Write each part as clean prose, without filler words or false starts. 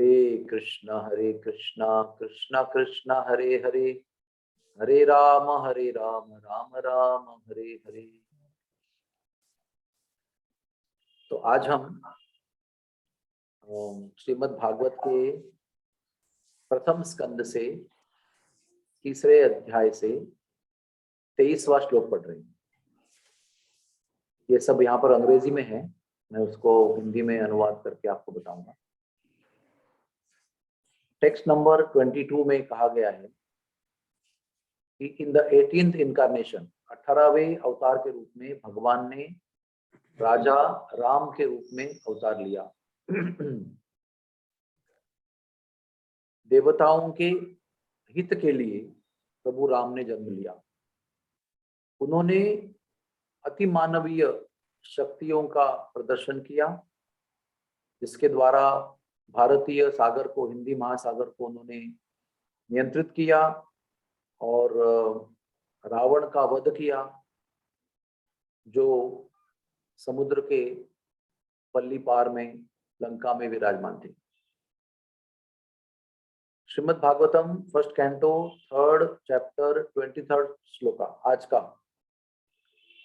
हरे कृष्णा कृष्णा कृष्णा हरे हरे, हरे राम राम राम हरे हरे। तो आज हम श्रीमद् भागवत के प्रथम स्कंद से तीसरे अध्याय से 23वां श्लोक पढ़ रहे हैं। ये सब यहाँ पर अंग्रेजी में है, मैं उसको हिंदी में अनुवाद करके आपको बताऊंगा। टेक्स्ट नंबर 22 में कहा गया है कि इन द 18th इनकारनेशन, 18वें अवतार के रूप में भगवान ने राजा राम के रूप में अवतार लिया। देवताओं के हित के लिए प्रभु राम ने जन्म लिया। उन्होंने अति मानवीय शक्तियों का प्रदर्शन किया, जिसके द्वारा भारतीय सागर को, हिंदी महासागर को उन्होंने नियंत्रित किया और रावण का वध किया, जो समुद्र के पल्ली पार में लंका में विराजमान थे। Shrimad Bhagavatam first canto 3rd chapter 23rd shloka आज का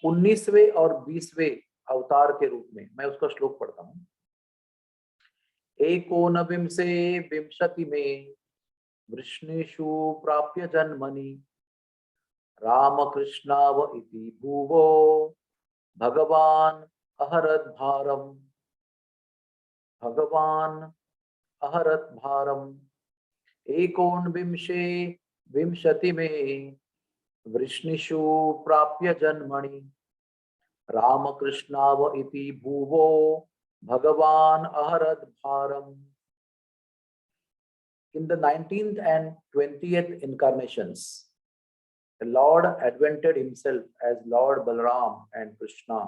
19वें और 20वें अवतार के रूप में मैं उसका श्लोक पढ़ता हूं। एकोनविंशे विंशति में वृष्णिषु प्राप्य जन्मनि रामकृष्णाव इति भुवो भगवान अहरत भारम एकोनविंशे विंशति में वृष्णिषु प्राप्य जन्मनि रामकृष्णाव इति भुवो भगवान अहरत भारम। In the 19th and 20th incarnations, the Lord advented himself as Lord Balaram and Krishna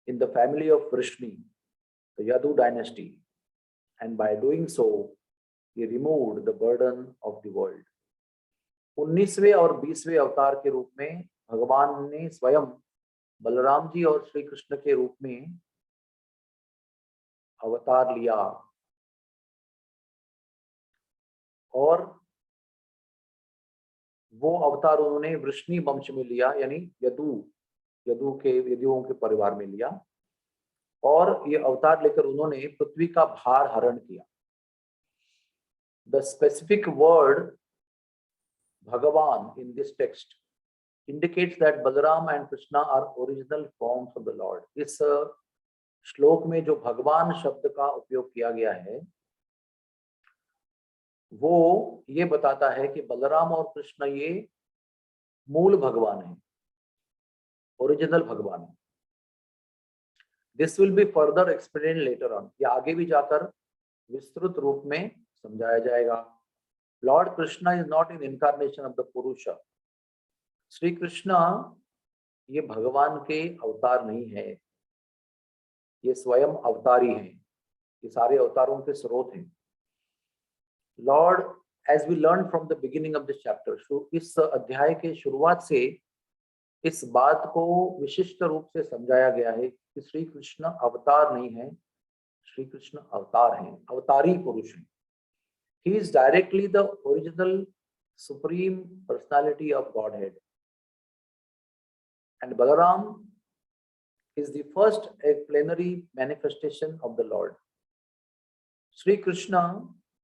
in the family of Vrishni, the Yadu dynasty, and by doing so, he removed the burden of the world. 19वें और 20वें अवतार के रूप में भगवान ने स्वयं बलराम जी और श्री कृष्ण के रूप में अवतार लिया और वो अवतार उन्होंने वृष्णि वंश में लिया, यानी यदुओं के परिवार में लिया, और ये अवतार लेकर उन्होंने पृथ्वी का भार हरण किया। द स्पेसिफिक वर्ड भगवान in this text indicates that Balaram and Krishna are original forms of the Lord. इस श्लोक में जो भगवान शब्द का उपयोग किया गया है वो ये बताता है कि बलराम और कृष्ण ये मूल भगवान है, ओरिजिनल भगवान है। This will be further explain later on, ये आगे भी जाकर विस्तृत रूप में समझाया जाएगा। Lord Krishna is not in incarnation of the पुरुष। श्री कृष्ण ये भगवान के अवतार नहीं है, ये स्वयं अवतारी हैं, ये सारे अवतारों के स्रोत हैं। Lord, as we learn from the beginning of this chapter, इस अध्याय के शुरुआत से इस बात को विशिष्ट रूप से समझाया गया है कि श्री कृष्ण अवतार नहीं है, श्री कृष्ण अवतार हैं, अवतारी पुरुष हैं। He is directly the original supreme personality of godhead, and Balaram is the first plenary manifestation of the Lord. Shri Krishna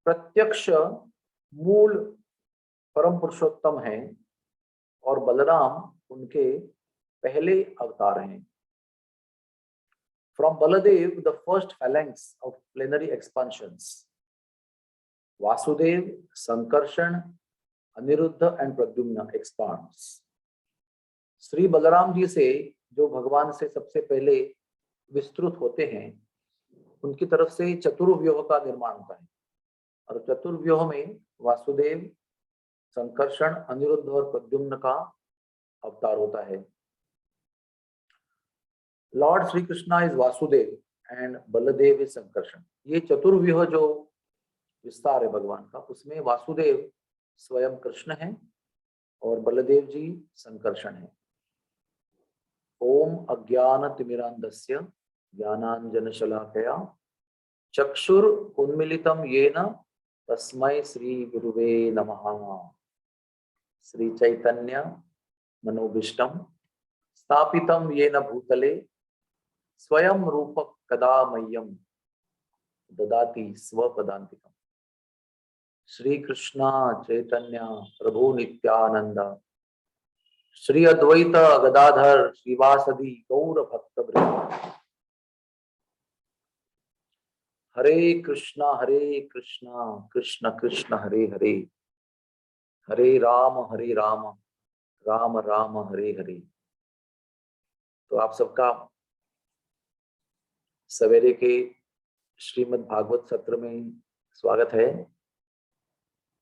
प्रत्यक्ष मूल परम पुरुषोत्तम हैं और बलराम उनके पहले अवतार हैं। From Baladev, the first phalanx of plenary expansions, Vasudev, Sankarshan, Aniruddha and Pradyumna expands. Shri Balram ji से जो भगवान से सबसे पहले विस्तृत होते हैं, उनकी तरफ से चतुर्व्यूह का निर्माण होता है और चतुर्व्यूह में वासुदेव, संकर्षण, अनिरुद्ध और प्रद्युम्न का अवतार होता है। Lord Shri Krishna is Vasudev and Baldev is Sankarshan. ये चतुर्व्यूह जो विस्तार है भगवान का, उसमें वासुदेव स्वयं कृष्ण हैं और बलदेव जी संकर्षण हैं। ओम अज्ञानतिमिरान्धस्य ज्ञानांजनशलाकया चक्षुर उन्मिलितम येन तस्मै श्री गुरुवे नमः। श्री चैतन्य मनोभीष्टम स्थापितम येन भूतले स्वयं रूप कदा मह्यम ददाति स्वपदान्तिकम्। श्री कृष्ण चैतन्य प्रभु नित्यानंद श्री अद्वैत गदाधर श्रीवासदि गौर भक्त वृंद। हरे कृष्णा कृष्ण कृष्ण हरे हरे, हरे राम राम राम हरे हरे। तो आप सबका सवेरे के श्रीमद् भागवत सत्र में स्वागत है,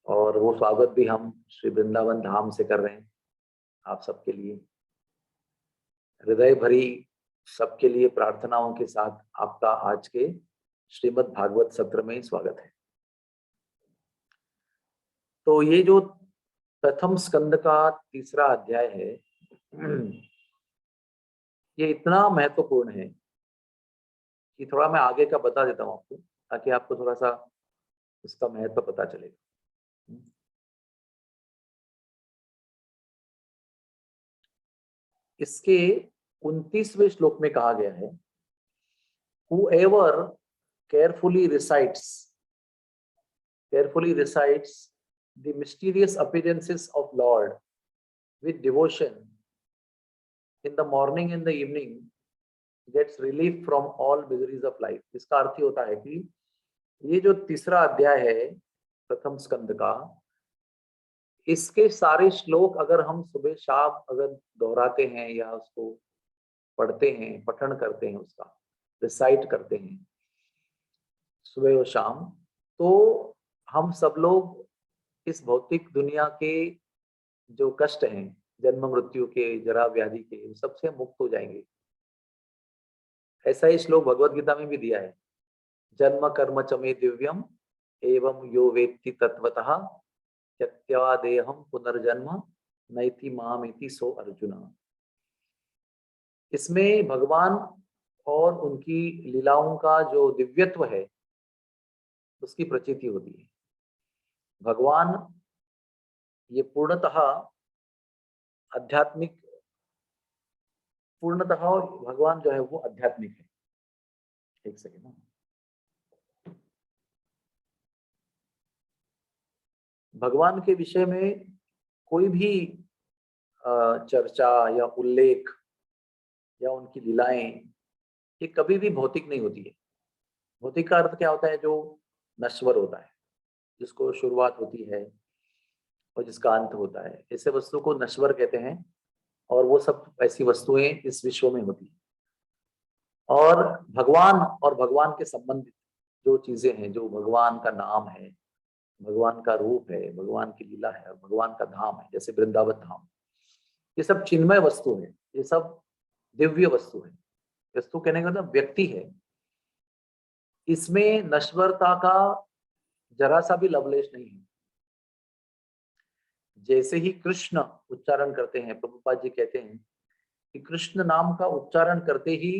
और वो स्वागत भी हम श्री वृंदावन धाम से कर रहे हैं आप सबके लिए। हृदय भरी सबके लिए प्रार्थनाओं के साथ आपका आज के श्रीमद् भागवत सत्र में स्वागत है। तो ये जो प्रथम स्कंद का तीसरा अध्याय है, ये इतना महत्वपूर्ण है कि थोड़ा मैं आगे का बता देता हूं आपको, ताकि आपको थोड़ा सा उसका महत्व पता चलेगा। इसके 29वें श्लोक में कहा गया है, whoever carefully recites the mysterious appearances of Lord with devotion in the morning and the evening gets relief from all miseries of life। इसका अर्थ होता है कि ये जो तीसरा अध्याय है प्रथम स्कंद का, इसके सारे श्लोक अगर हम सुबह शाम अगर दोहराते हैं या उसको पढ़ते हैं, पठन करते हैं, उसका रिसाइट करते हैं सुबह और शाम, तो हम सब लोग इस भौतिक दुनिया के जो कष्ट हैं, जन्म मृत्यु के, जरा व्याधि के, सबसे मुक्त हो जाएंगे। ऐसा ही श्लोक भगवत गीता में भी दिया है, जन्म कर्म च मे दिव्यम एवं यो वेत्ति तत्वतः त्यक्त्वा देहम पुनर्जन्म नैति मामेति सो अर्जुन। इसमें भगवान और उनकी लीलाओं का जो दिव्यत्व है उसकी प्रतीति होती है। भगवान ये पूर्णतः आध्यात्मिक, पूर्णतः भगवान जो है वो आध्यात्मिक है। एक सेकेंड ना, भगवान के विषय में कोई भी चर्चा या उल्लेख या उनकी लीलाएं ये कभी भी भौतिक नहीं होती है। भौतिक का अर्थ क्या होता है? जो नश्वर होता है, जिसको शुरुआत होती है और जिसका अंत होता है, ऐसे वस्तु को नश्वर कहते हैं। और वो सब ऐसी वस्तुएं इस विश्व में होती है। और भगवान के संबंधित जो चीजें हैं, जो भगवान का नाम है, भगवान का रूप है, भगवान की लीला है, और भगवान का धाम है, जैसे वृंदावन धाम, ये सब चिन्मय वस्तु है, ये सब दिव्य वस्तु है। वस्तु कहने का मतलब व्यक्ति है। इसमें नश्वरता का जरा सा भी लवलेश नहीं है। जैसे ही कृष्ण उच्चारण करते हैं, प्रभुपाद जी कहते हैं कि कृष्ण नाम का उच्चारण करते ही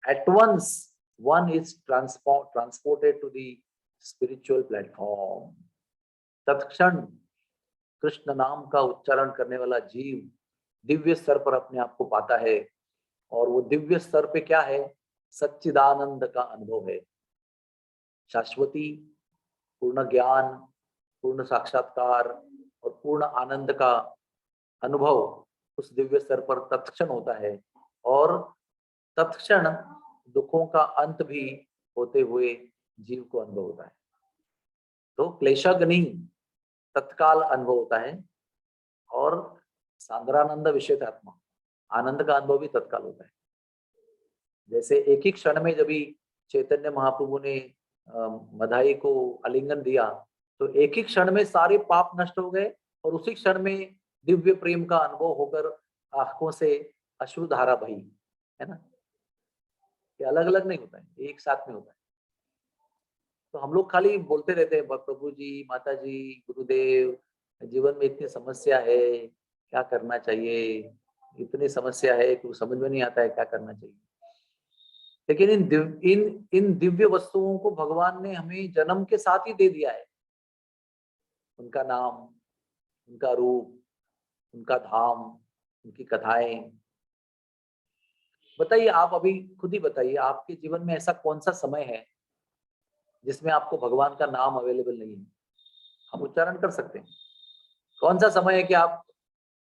at once one is transported to the spiritual platform. तत्क्षण कृष्ण नाम का उच्चारण करने वाला जीव दिव्य स्तर पर अपने आप को पाता है। और वो दिव्य स्तर पे क्या है? सच्चिदानंद का अनुभव है। शाश्वती, पूर्ण ज्ञान, पूर्ण साक्षात्कार और पूर्ण आनंद का अनुभव उस दिव्य स्तर पर तत्क्षण होता है। और तत्क्षण दुखों का अंत भी होते हुए जीव को अनुभव होता है। तो क्लेशाग्नि तत्काल अनुभव होता है, और सांद्रानंद विषयतात्मा आनंद का अनुभव भी तत्काल होता है। जैसे एक ही क्षण में जब चैतन्य महाप्रभु ने मधाई को आलिंगन दिया, तो एक ही क्षण में सारे पाप नष्ट हो गए, और उसी क्षण में दिव्य प्रेम का अनुभव होकर आंखों से अश्रुधारा बही, है ना। ये अलग अलग नहीं होता है, एक साथ में होता है। तो हम लोग खाली बोलते रहते हैं, प्रभु जी, माता जी, गुरुदेव, जीवन में इतनी समस्या है, क्या करना चाहिए, इतनी समस्या है कि समझ में नहीं आता है क्या करना चाहिए। लेकिन इन दिव्य वस्तुओं को भगवान ने हमें जन्म के साथ ही दे दिया है। उनका नाम, उनका रूप, उनका धाम, उनकी कथाएं। बताइए, आप अभी खुद ही बताइए, आपके जीवन में ऐसा कौन सा समय है जिसमें आपको भगवान का नाम अवेलेबल नहीं है, हम उच्चारण कर सकते हैं? कौन सा समय है कि आप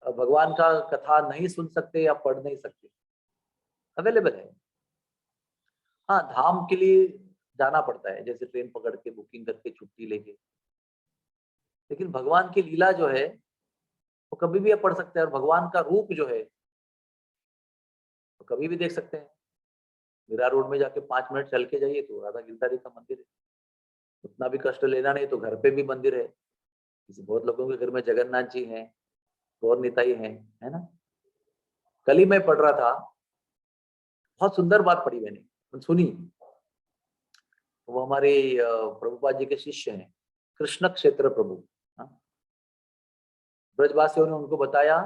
भगवान का कथा नहीं सुन सकते या पढ़ नहीं सकते? अवेलेबल है। हाँ, धाम के लिए जाना पड़ता है, जैसे ट्रेन पकड़ के, बुकिंग करके, छुट्टी लेके। लेकिन भगवान की लीला जो है वो कभी भी आप पढ़ सकते हैं, और भगवान का रूप जो है तो कभी भी देख सकते हैं। मीरा रोड में जाके 5 मिनट चल के जाइए तो राधा गिरधारी का मंदिर है। उतना भी कष्ट लेना नहीं तो घर पे भी मंदिर है। किसी बहुत लोगों के घर में जगन्नाथ जी हैं, गौर निताई हैं, है ना। कल ही मैं पढ़ रहा था, बहुत सुंदर बात पढ़ी मैंने, सुनी। वो हमारे प्रभुपाद जी के शिष्य हैं, कृष्ण क्षेत्र प्रभु। हाँ? ब्रजवासियों ने उनको बताया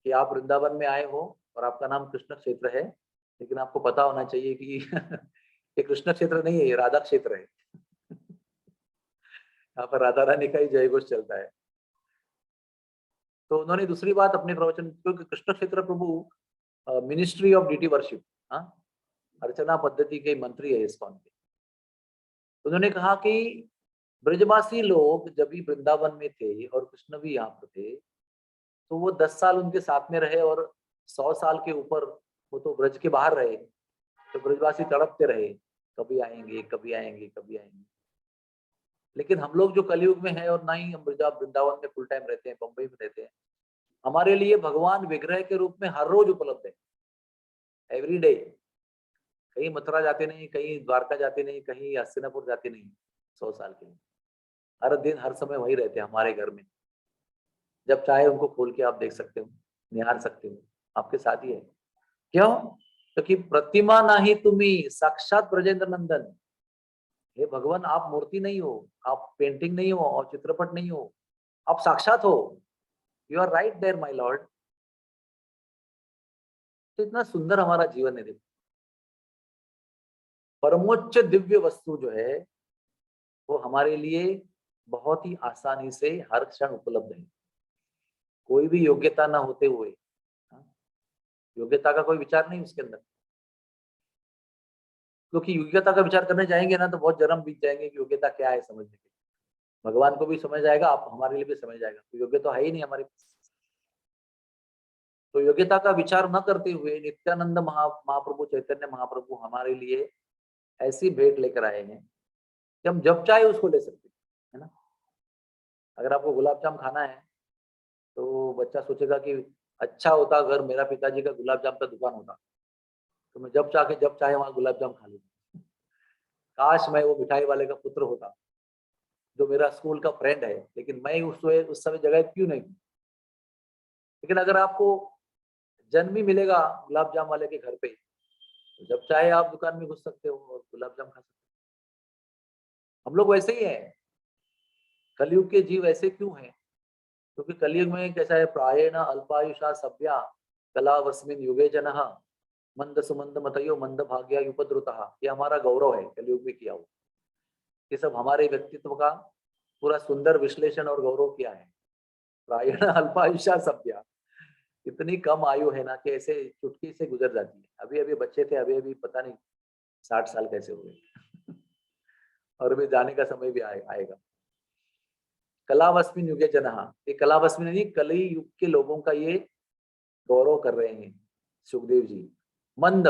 कि आप वृंदावन में आए हो और आपका नाम कृष्ण क्षेत्र है, लेकिन आपको पता होना चाहिए कि ये कृष्ण क्षेत्र नहीं है, ये राधा क्षेत्र है। यहाँ पर राधा रानी का ही जय घोष चलता है। तो उन्होंने दूसरी बात अपने प्रवचन, क्योंकि कृष्ण क्षेत्र प्रभु मिनिस्ट्री ऑफ डीटी वर्शिप, हाँ, अर्चना पद्धति के मंत्री है इस्कॉन के। उन्होंने कहा कि ब्रजवासी लोग जब भी वृंदावन में थे और कृष्ण भी यहाँ पर थे, तो वो 10 साल उनके साथ में रहे, और 100 साल के ऊपर वो तो ब्रज के बाहर रहे। तो ब्रजवासी तड़पते रहे, कभी आएंगे, कभी आएंगे, कभी आएंगे। लेकिन हम लोग जो कलयुग में है, और ना ही हम वृंदावन में फुल टाइम रहते हैं, बम्बई में रहते हैं, हमारे लिए भगवान विग्रह के रूप में हर रोज उपलब्ध है, एवरी डे। कहीं मथुरा जाते नहीं, कहीं द्वारका जाते नहीं, कहीं हस्तिनापुर जाते नहीं, 100 साल के लिए हर दिन हर समय वही रहते हैं हमारे घर में। जब चाहे उनको खोल के आप देख सकते हो, निहार सकते हो, आपके साथ ही है। क्यों? क्योंकि प्रतिमा नाही तुम्ही, साक्षात ब्रजेंद्र नंदन। हे भगवान, आप मूर्ति नहीं हो, आप पेंटिंग नहीं हो और चित्रपट नहीं हो, आप साक्षात हो। You are right there my lord. तो इतना सुंदर हमारा जीवन है। देखो, परमोच्च दिव्य वस्तु जो है वो हमारे लिए बहुत ही आसानी से हर क्षण उपलब्ध है, कोई भी योग्यता ना होते हुए। हाँ, योग्यता का कोई विचार नहीं उसके अंदर, क्योंकि योग्यता का विचार करने जाएंगे ना तो बहुत जन्म बीत जाएंगे कि योग्यता क्या है समझने के। भगवान को भी समझ आएगा, आप हमारे लिए भी समझ आएगा, तो योग्य तो है ही नहीं हमारे पास। तो योग्यता का विचार न करते हुए नित्यानंद महाप्रभु, चैतन्य महाप्रभु हमारे लिए ऐसी भेंट लेकर आए हैं कि हम जब चाहे उसको ले सकते हैं, है ना। अगर आपको गुलाब जाम खाना है तो बच्चा सोचेगा कि अच्छा होता अगर मेरा पिताजी का गुलाब जाम का दुकान होता, तो मैं जब चाहे वहां गुलाब जाम खा लेता। काश मैं वो मिठाई वाले का पुत्र होता जो मेरा स्कूल का फ्रेंड है, लेकिन मैं उस समय जगह क्यों नहीं हूं। लेकिन अगर आपको जन्म ही मिलेगा गुलाब जाम वाले के घर पे, तो जब चाहे आप दुकान में घुस सकते हो और गुलाब जाम खा सकते हो। हम लोग वैसे ही हैं, कलयुग के जीव ऐसे क्यों हैं? क्योंकि कलयुग में कैसा है, प्रायेण अल्पायुषा सभ्या कलावस्मिन युगे जनः मंद सुमंद मतयो मंद भाग्या उपद्रुतः। ये हमारा गौरव है कलयुग में किया हुआ। ये सब हमारे व्यक्तित्व का पूरा सुंदर विश्लेषण और गौरव किया है। प्रायण अल्पायुषा सभ्या, इतनी कम आयु है ना कि ऐसे चुटकी से गुजर जाती है। अभी अभी बच्चे थे, अभी अभी पता नहीं 60 साल कैसे हो गए। और अभी जाने का समय भी आएगा। कलावस्मिन युगे जनः, ये कलावस्मिन नहीं, कली युग के लोगों का ये गौरव कर रहे हैं सुखदेव जी। मंद,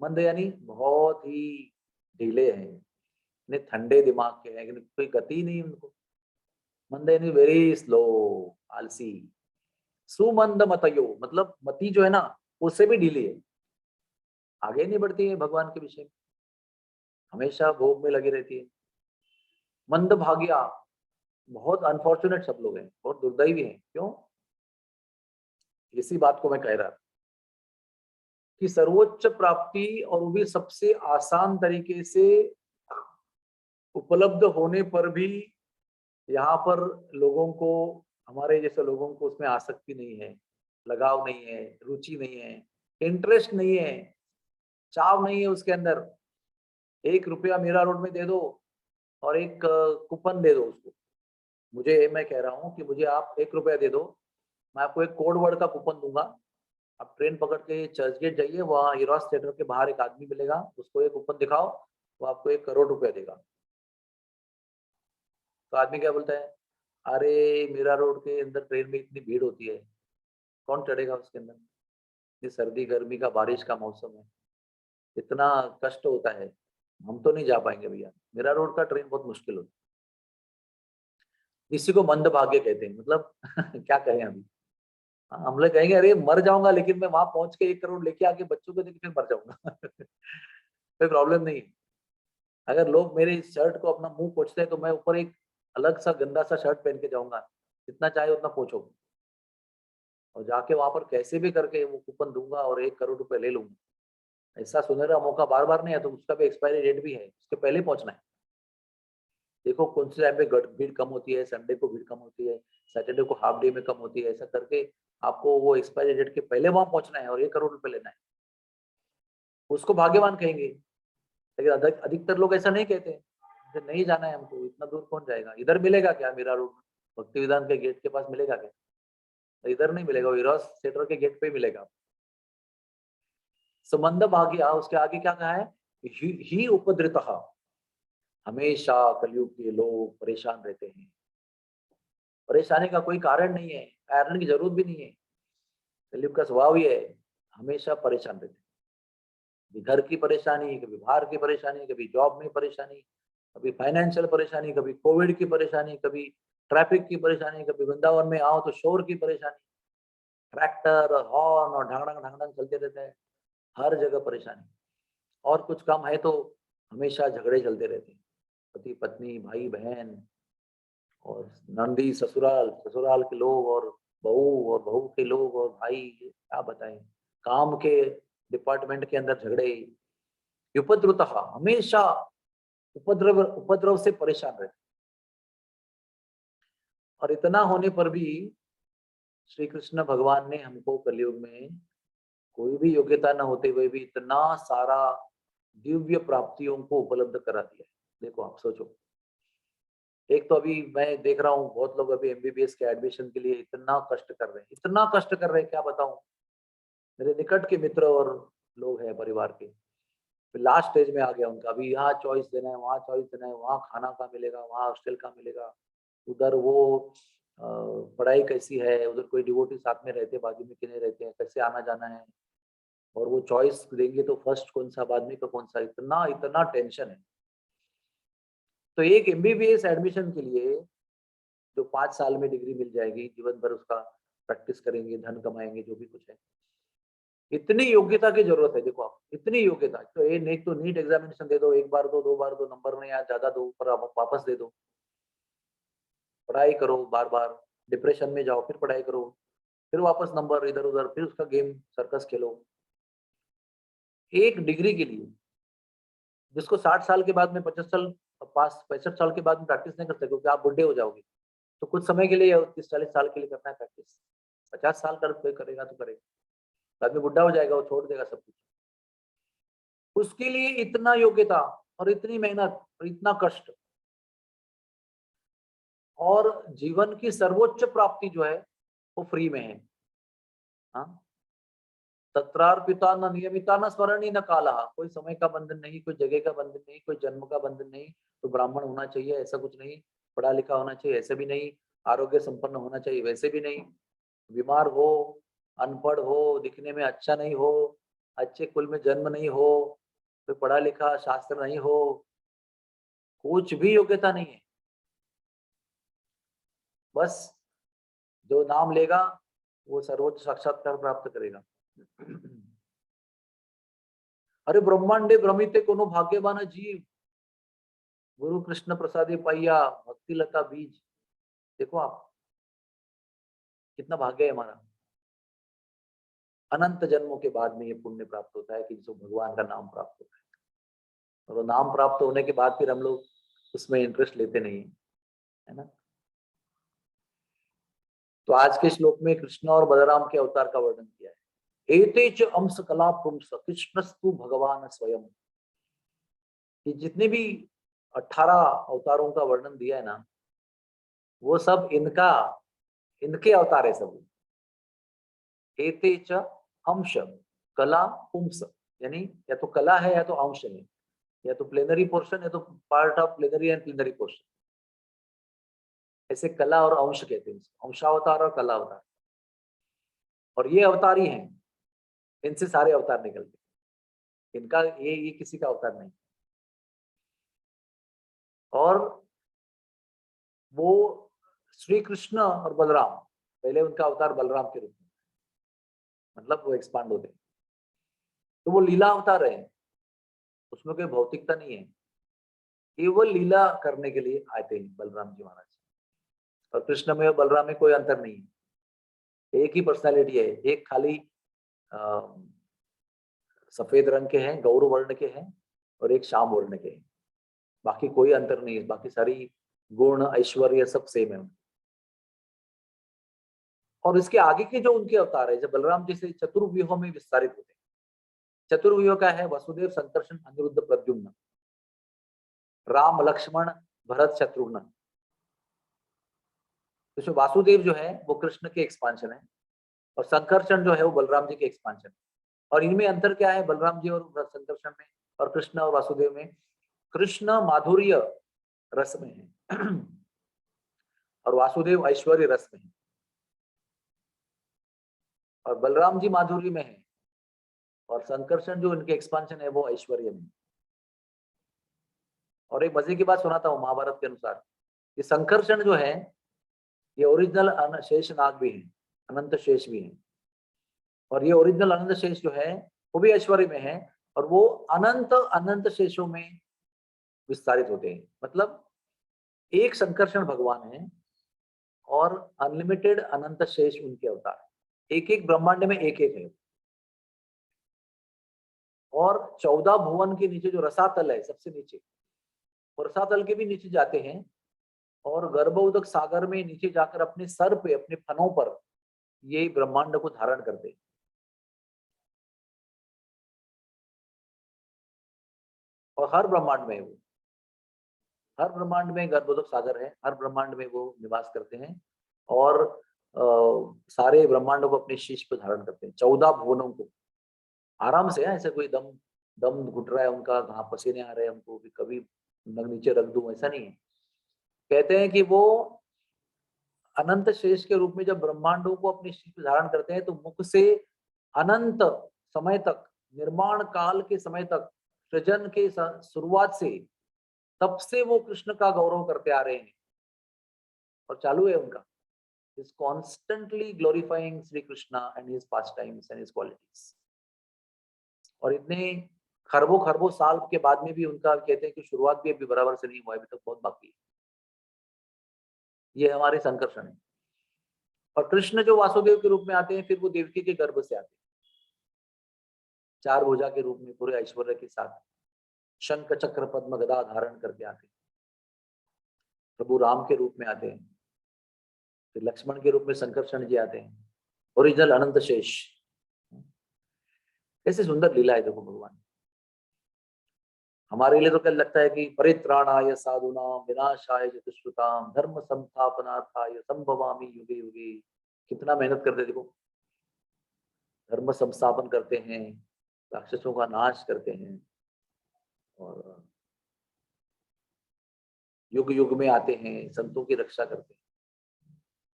मंद यानी बहुत ही ढीले हैं, इतने ठंडे दिमाग के हैं, कोई गति नहीं उनको। मंद यानी वेरी स्लो, आलसी। सुमंद मतयो मतलब मति जो है ना, उससे भी ढीली है, आगे नहीं बढ़ती है भगवान के विषय में, हमेशा भोग में लगी रहती है। मंद भाग्या, बहुत अनफॉर्चुनेट सब लोग हैं, बहुत दुर्दैवी हैं। क्यों? इसी बात को मैं कह रहा था कि सर्वोच्च प्राप्ति और वो भी सबसे आसान तरीके से उपलब्ध होने पर भी यहाँ पर लोगों को, हमारे जैसे लोगों को उसमें आसक्ति नहीं है, लगाव नहीं है, रुचि नहीं है, इंटरेस्ट नहीं है। चाव नहीं है उसके अंदर। 1 रुपया मीरा रोड में दे दो और एक कूपन दे दो उसको। मैं कह रहा हूँ कि मुझे आप 1 रुपया दे दो, मैं आपको एक कोड वर्ड का कूपन दूंगा। आप ट्रेन पकड़ के चर्च गेट जाइए, वहाँ हीरोस थिएटर के बाहर एक आदमी मिलेगा, उसको एक कूपन दिखाओ, वो आपको 1 करोड़ रुपया देगा। तो आदमी क्या बोलता है, अरे मीरा रोड के अंदर ट्रेन में इतनी भीड़ होती है, कौन चढ़ेगा उसके अंदर, ये सर्दी गर्मी का बारिश का मौसम है, इतना कष्ट होता है, हम तो नहीं जा पाएंगे भैया, मीरा रोड का ट्रेन बहुत मुश्किल होता है। इसी को मंदभाग्य कहते हैं, मतलब क्या कहें अभी। हाँ, हम लोग कहेंगे अरे मर जाऊंगा, लेकिन मैं वहां पहुंच के 1 करोड़ लेके आके बच्चों को देके फिर मर जाऊंगा। कोई प्रॉब्लम नहीं है। अगर लोग मेरे इस शर्ट को अपना मुंह पोंछते हैं तो मैं ऊपर एक अलग सा गंदा सा शर्ट पहन के जाऊंगा, जितना चाहे उतना पोंछो, और जाके वहां पर कैसे भी करके वो कूपन दूंगा और 1 करोड़ रुपए ले लूंगा। ऐसा सुनहरा मौका बार बार नहीं है, तो उसका भी एक्सपायरी डेट भी है, उसके पहले पहुंचना है। देखो कौन से टाइम पे भीड़ कम होती है, संडे को भीड़ कम होती है, सैटरडे को हाफ डे में कम होती है, ऐसा करके आपको वो एक्सपायरी डेट के पहले वहां पहुंचना है और 1 करोड़ रुपए लेना है। उसको भाग्यवान कहेंगे। लेकिन अधिकतर लोग ऐसा नहीं कहते, जैसे नहीं जाना है हमको, इतना दूर कौन जाएगा, इधर मिलेगा क्या मीरा रोड में, भक्ति विधान के गेट के पास मिलेगा क्या, तो इधर नहीं मिलेगा, हीरोस थिएटर के गेट पे ही मिलेगा। संबंध भाग्य, उसके आगे क्या कहा है, ही उपद्रतः, हमेशा कलयुग के लोग परेशान रहते हैं। परेशानी का कोई कारण नहीं है, कारण की जरूरत भी नहीं है, कलयुग का स्वभाव ही है, हमेशा परेशान रहते हैं। कभी घर की परेशानी, कभी बाहर की परेशानी, कभी जॉब में परेशानी, कभी फाइनेंशियल परेशानी, कभी कोविड की परेशानी, कभी ट्रैफिक की परेशानी, कभी वृंदावन में आओ तो शोर की परेशानी, ट्रैक्टर और हॉर्न और ढांगड़ंग ढांगड़ंग चलते रहता है, हर जगह परेशानी। और कुछ कम है तो हमेशा झगड़े चलते रहते हैं, पति पत्नी भाई बहन, और नंदी ससुराल, ससुराल के लोग, और बहू, और बहू के लोग, और भाई, क्या बताएं, काम के डिपार्टमेंट के अंदर झगड़े, उपद्रुतः, हमेशा उपद्रव उपद्रव से परेशान रहते। और इतना होने पर भी श्री कृष्ण भगवान ने हमको कलयुग में कोई भी योग्यता न होते हुए भी इतना सारा दिव्य प्राप्तियों को उपलब्ध करा दिया है। देखो आप सोचो, एक तो अभी मैं देख रहा हूँ बहुत लोग अभी एमबीबीएस के एडमिशन के लिए इतना कष्ट कर रहे हैं, इतना कष्ट कर रहे हैं, क्या बताऊं। मेरे निकट के मित्र और लोग हैं परिवार के, लास्ट स्टेज में आ गया उनका, अभी यहाँ चॉइस देना है, वहाँ चॉइस देना है, वहाँ खाना कहाँ मिलेगा, वहाँ हॉस्टल कहाँ मिलेगा, उधर वो पढ़ाई कैसी है, उधर कोई डिवोटी साथ में रहते, बाजू में कितने रहते हैं, कैसे आना जाना है, और वो चॉइस देंगे तो फर्स्ट कौन सा, बाद में का कौन सा, इतना इतना टेंशन है। तो एक एमबीबीएस एडमिशन के लिए जो 5 साल में डिग्री मिल जाएगी, जीवन भर उसका प्रैक्टिस करेंगे, धन कमाएंगे, जो भी कुछ है, इतनी योग्यता की जरूरत है। देखो आप, इतनी योग्यता, तो ये नहीं तो नीट एग्जामिनेशन दे दो, एक बार दो, 2 बार दो, नंबर नहीं आया ज्यादा दो, पर आप वापस दे दो, पढ़ाई करो बार बार, डिप्रेशन में जाओ, फिर पढ़ाई करो, फिर वापस नंबर इधर उधर, फिर उसका गेम सर्कस खेलो, एक डिग्री के लिए, जिसको 60 साल के बाद में 55 साल, पास 65 साल के बाद में प्रैक्टिस नहीं कर सकते, क्योंकि आप बुढ़े हो जाओगे। तो कुछ समय के लिए 30-40 साल के लिए करना है प्रैक्टिस, 50 साल कर कोई करेगा तो करेगा, बाद में बुढ़ा हो जाएगा, वो छोड़ देगा सब कुछ। उसके लिए इतना योग्यता और इतनी मेहनत और इतना कष्ट, और जीवन की सर्वोच्च प्राप्ति जो है वो फ्री में है। हाँ, तत्रार्पिता न नियमिता न स्मरणी न काला, कोई समय का बंधन नहीं, कोई जगह का बंधन नहीं, कोई जन्म का बंधन नहीं, तो ब्राह्मण होना चाहिए ऐसा कुछ नहीं, पढ़ा लिखा होना चाहिए ऐसे भी नहीं, आरोग्य संपन्न होना चाहिए वैसे भी नहीं, बीमार हो, अनपढ़ हो, दिखने में अच्छा नहीं हो, अच्छे कुल में जन्म नहीं हो, कोई पढ़ा लिखा शास्त्र नहीं हो, कुछ भी योग्यता नहीं है। बस जो नाम लेगा वो सर्वोच्च साक्षात्कार प्राप्त करेगा। अरे ब्रह्मांडे भ्रमिते कोनो भाग्यवान जीव, गुरु कृष्ण प्रसादे पाइया भक्ति लता बीज। देखो आप, कितना भाग्य है हमारा, अनंत जन्मों के बाद में ये पुण्य प्राप्त होता है कि जिसको भगवान का नाम प्राप्त होता है, और वो नाम प्राप्त होने के बाद फिर हम लोग उसमें इंटरेस्ट लेते नहीं है ना। तो आज के श्लोक में कृष्ण और बलराम के अवतार का वर्णन किया है। एते च अंश कला पुंस कृष्णस्तु भगवान स्वयं। ये जितने भी 18 अवतारों का वर्णन दिया है ना, वो सब इनके अवतार है सब। एते च अंश कला पुंस, यानी या तो कला है या तो अंश है, या तो प्लेनरी पोर्शन या तो part of plenary and plenary portion. ऐसे कला और अंश कहते हैं, अंशावतार और कला अवतार। और ये अवतार ही हैं, इनसे सारे अवतार निकलते, इनका ये किसी का अवतार नहीं। और वो श्री कृष्ण और बलराम, पहले उनका अवतार बलराम के रूप में, मतलब वो एक्सपांड होते हैं, तो वो लीला अवतार है, उसमें कोई भौतिकता नहीं है, केवल लीला करने के लिए आते हैं बलराम जी महाराज। और कृष्ण में और बलराम में कोई अंतर नहीं है, एक ही पर्सनालिटी है। एक खाली सफेद रंग के हैं, गौर वर्ण के हैं, और एक श्याम वर्ण के हैं, बाकी कोई अंतर नहीं है, बाकी सारी गुण ऐश्वर्य सब सेम है। और इसके आगे के जो उनके अवतार है, जब बलराम जी से चतुर्व्यूहों में विस्तारित होते हैं। चतुर्व्यूह का है वसुदेव, संकर्षण, अनिरुद्ध, प्रद्युम्न, राम, लक्ष्मण, भरत, शत्रुघ्न। तो वासुदेव जो है वो कृष्ण के एक्सपांशन है, और संकर्षण जो है वो बलराम जी के एक्सपांशन है। और इनमें अंतर क्या है बलराम जी और संकर्षण में, और कृष्ण और वासुदेव में? कृष्ण माधुर्य रस में है और वासुदेव ऐश्वर्य रस में है, और बलराम जी माधुर्य में है, और संकर्षण जो इनके एक्सपांशन है वो ऐश्वर्य में। और एक मजे की बात सुनाता हूँ, महाभारत के अनुसार ये संकर्षण जो है ये ओरिजिनल शेष नाग भी है, अनंत शेष भी है। और ये ओरिजिनल अनंत शेष जो है वो भी ऐश्वर्य में है, और वो अनंत अनंत शेषों में विस्तारित होते हैं। मतलब एक संकर्षण भगवान है और अनलिमिटेड अनंत शेष उनके अवतार, एक एक ब्रह्मांड में एक एक है। और 14 भुवन के नीचे जो रसातल है सबसे नीचे, और रसातल के भी नीचे जाते हैं, और गर्भोदक सागर में नीचे जाकर अपने सर पे, अपने फनों पर ये ब्रह्मांड को धारण करते हैं। और हर ब्रह्मांड में वो, हर ब्रह्मांड में गर्भोदक सागर है, हर ब्रह्मांड में वो निवास करते हैं, और सारे ब्रह्मांडों को अपने शीश पर धारण करते हैं, 14 भुवनों को आराम से। ऐसे कोई दम दम घुट रहा है उनका, कहाँ पसीने आ रहे हैं हमको कि कभी नीचे रख दूं, ऐसा नहीं है। कहते हैं कि वो अनंत शेष के रूप में जब ब्रह्मांडों को अपने शीश पर धारण करते हैं, तो मुख से अनंत समय तक, निर्माण काल के समय तक, सृजन के शुरुआत से, तब से वो कृष्ण का गौरव करते आ रहे हैं, और चालू है उनका, is constantly glorifying Sri Krishna and his pastimes and his qualities। और इतने खरबों खरबों साल के बाद में भी उनका कहते हैं कि शुरुआत भी अभी बराबर से नहीं हुआ, अभी तक बहुत बाकी है। ये हमारे संकर्षण है। और कृष्ण जो वासुदेव के रूप में आते हैं, फिर वो देवकी के गर्भ से आते हैं, 4 भुजा के रूप में पूरे ऐश्वर्य के साथ, शंख चक्र पद्म गदा धारण करके आते हैं। प्रभु राम के रूप में आते हैं, फिर लक्ष्मण के रूप में संकर्षण जी आते हैं, ओरिजिनल अनंत शेष। कैसे सुंदर लीला है देखो भगवान। हमारे लिए तो क्या लगता है कि परित्राणाय साधुनाम विनाशाय च दुष्कृताम धर्म संस्थापनार्थाय संभवामि युगे युगे। कितना मेहनत करते देखो, धर्म संस्थापन करते हैं, राक्षसों का नाश करते हैं, और युग युग में आते हैं, संतों की रक्षा करते हैं।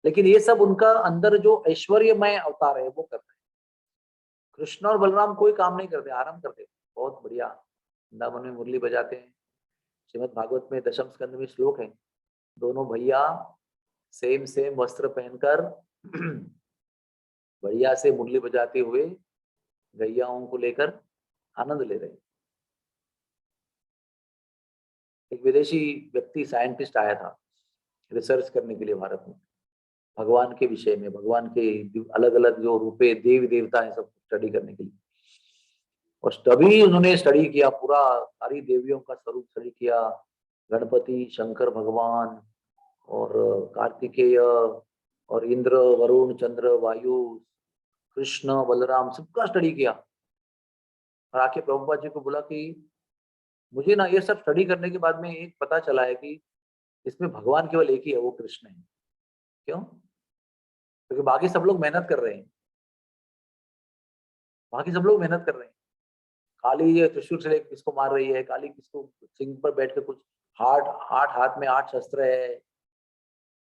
लेकिन ये सब उनका अंदर जो ऐश्वर्यमय अवतार है वो करते हैं। कृष्ण और बलराम कोई काम नहीं करते, आराम करते, बहुत बढ़िया वृंदावन में मुरली बजाते हैं। श्रीमद् भागवत में दशम स्कंद में श्लोक है, दोनों भैया सेम सेम वस्त्र पहनकर बढ़िया से मुरली बजाते हुए गैयाओं को लेकर आनंद ले रहे हैं। एक विदेशी व्यक्ति साइंटिस्ट आया था रिसर्च करने के लिए भारत में, भगवान के विषय में, भगवान के अलग अलग जो रूपे देवी देवता है सब स्टडी करने के लिए। और तभी उन्होंने स्टडी किया, पूरा सारी देवियों का स्वरूप स्टडी किया, गणपति, शंकर भगवान, और कार्तिकेय, और इंद्र, वरुण, चंद्र, वायु, कृष्ण बलराम सबका स्टडी किया और आके प्रभुपाद जी को बोला कि मुझे ना ये सब स्टडी करने के बाद में एक पता चला है कि इसमें भगवान केवल एक ही है, वो कृष्ण है। क्यों? क्योंकि बाकी सब लोग मेहनत कर रहे हैं, बाकी सब लोग मेहनत कर रहे हैं। काली ये त्रिशूल से किसको मार रही है, काली किसको सिंह पर बैठ के कुछ आठ आठ हाथ में 8 शस्त्र है,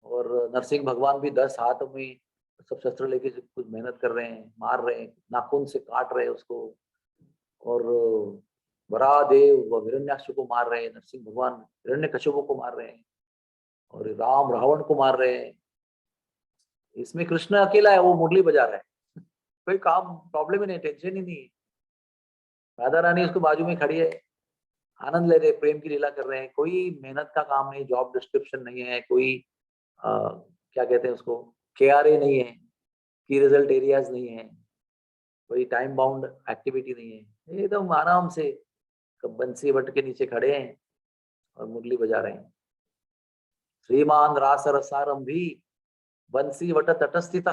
और नरसिंह भगवान भी 10 हाथ में सब शस्त्र लेके कुछ मेहनत कर रहे हैं, मार रहे हैं, नाखून से काट रहे हैं उसको, और वरादेव व हिरण्याक्ष को मार रहे हैं, नरसिंह भगवान हिरण्यकश्यप को मार रहे हैं, और राम रावण को मार रहे हैं। इसमें कृष्ण अकेला है, वो मुरली बजा रहा है। कोई काम प्रॉब्लम ही नहीं, टेंशन ही नहीं है। राधा रानी उसको बाजू में खड़ी है, आनंद ले रहे, प्रेम की लीला कर रहे हैं। कोई मेहनत का काम नहीं, जॉब डिस्क्रिप्शन नहीं है, कोई क्या कहते हैं उसको, KRA नहीं है, की रिजल्ट एरियाज नहीं है, कोई टाइम बाउंड एक्टिविटी नहीं है, एकदम आराम से बंसी बट के नीचे खड़े हैं और मुरली बजा रहे हैं। श्रीमान रास रसारम भी बंसी वट तटस्थित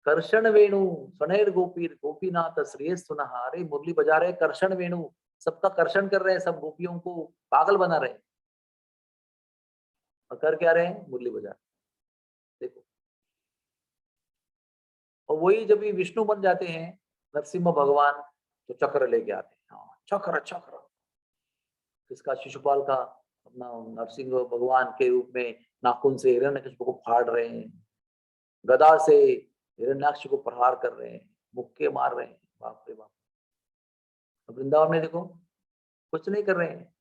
कर्षण वेणु स्वनैर गोपीर गोपीनाथ श्रेय सुनहा। अरे मुरली बजा रहे, कर्षण वेणु, सबका कर्षण कर रहे हैं, सब गोपियों को पागल बना रहे हैं, और कर क्या रहे हैं, मुरली बजा रहे। देखो, और वही जब ये विष्णु बन जाते हैं नरसिम्हा भगवान, तो चक्र लेके आते हैं। हाँ, चक्र चक्र किसका, शिशुपाल का, अपना नरसिंह भगवान के रूप में नाखून से हिरण्यकश्यप को फाड़ रहे हैं, गदा से हिरण्याक्ष को प्रहार कर रहे हैं, मुक्के मार रहे हैं। बाप रे बाप। वृंदावन में देखो कुछ नहीं कर रहे हैं।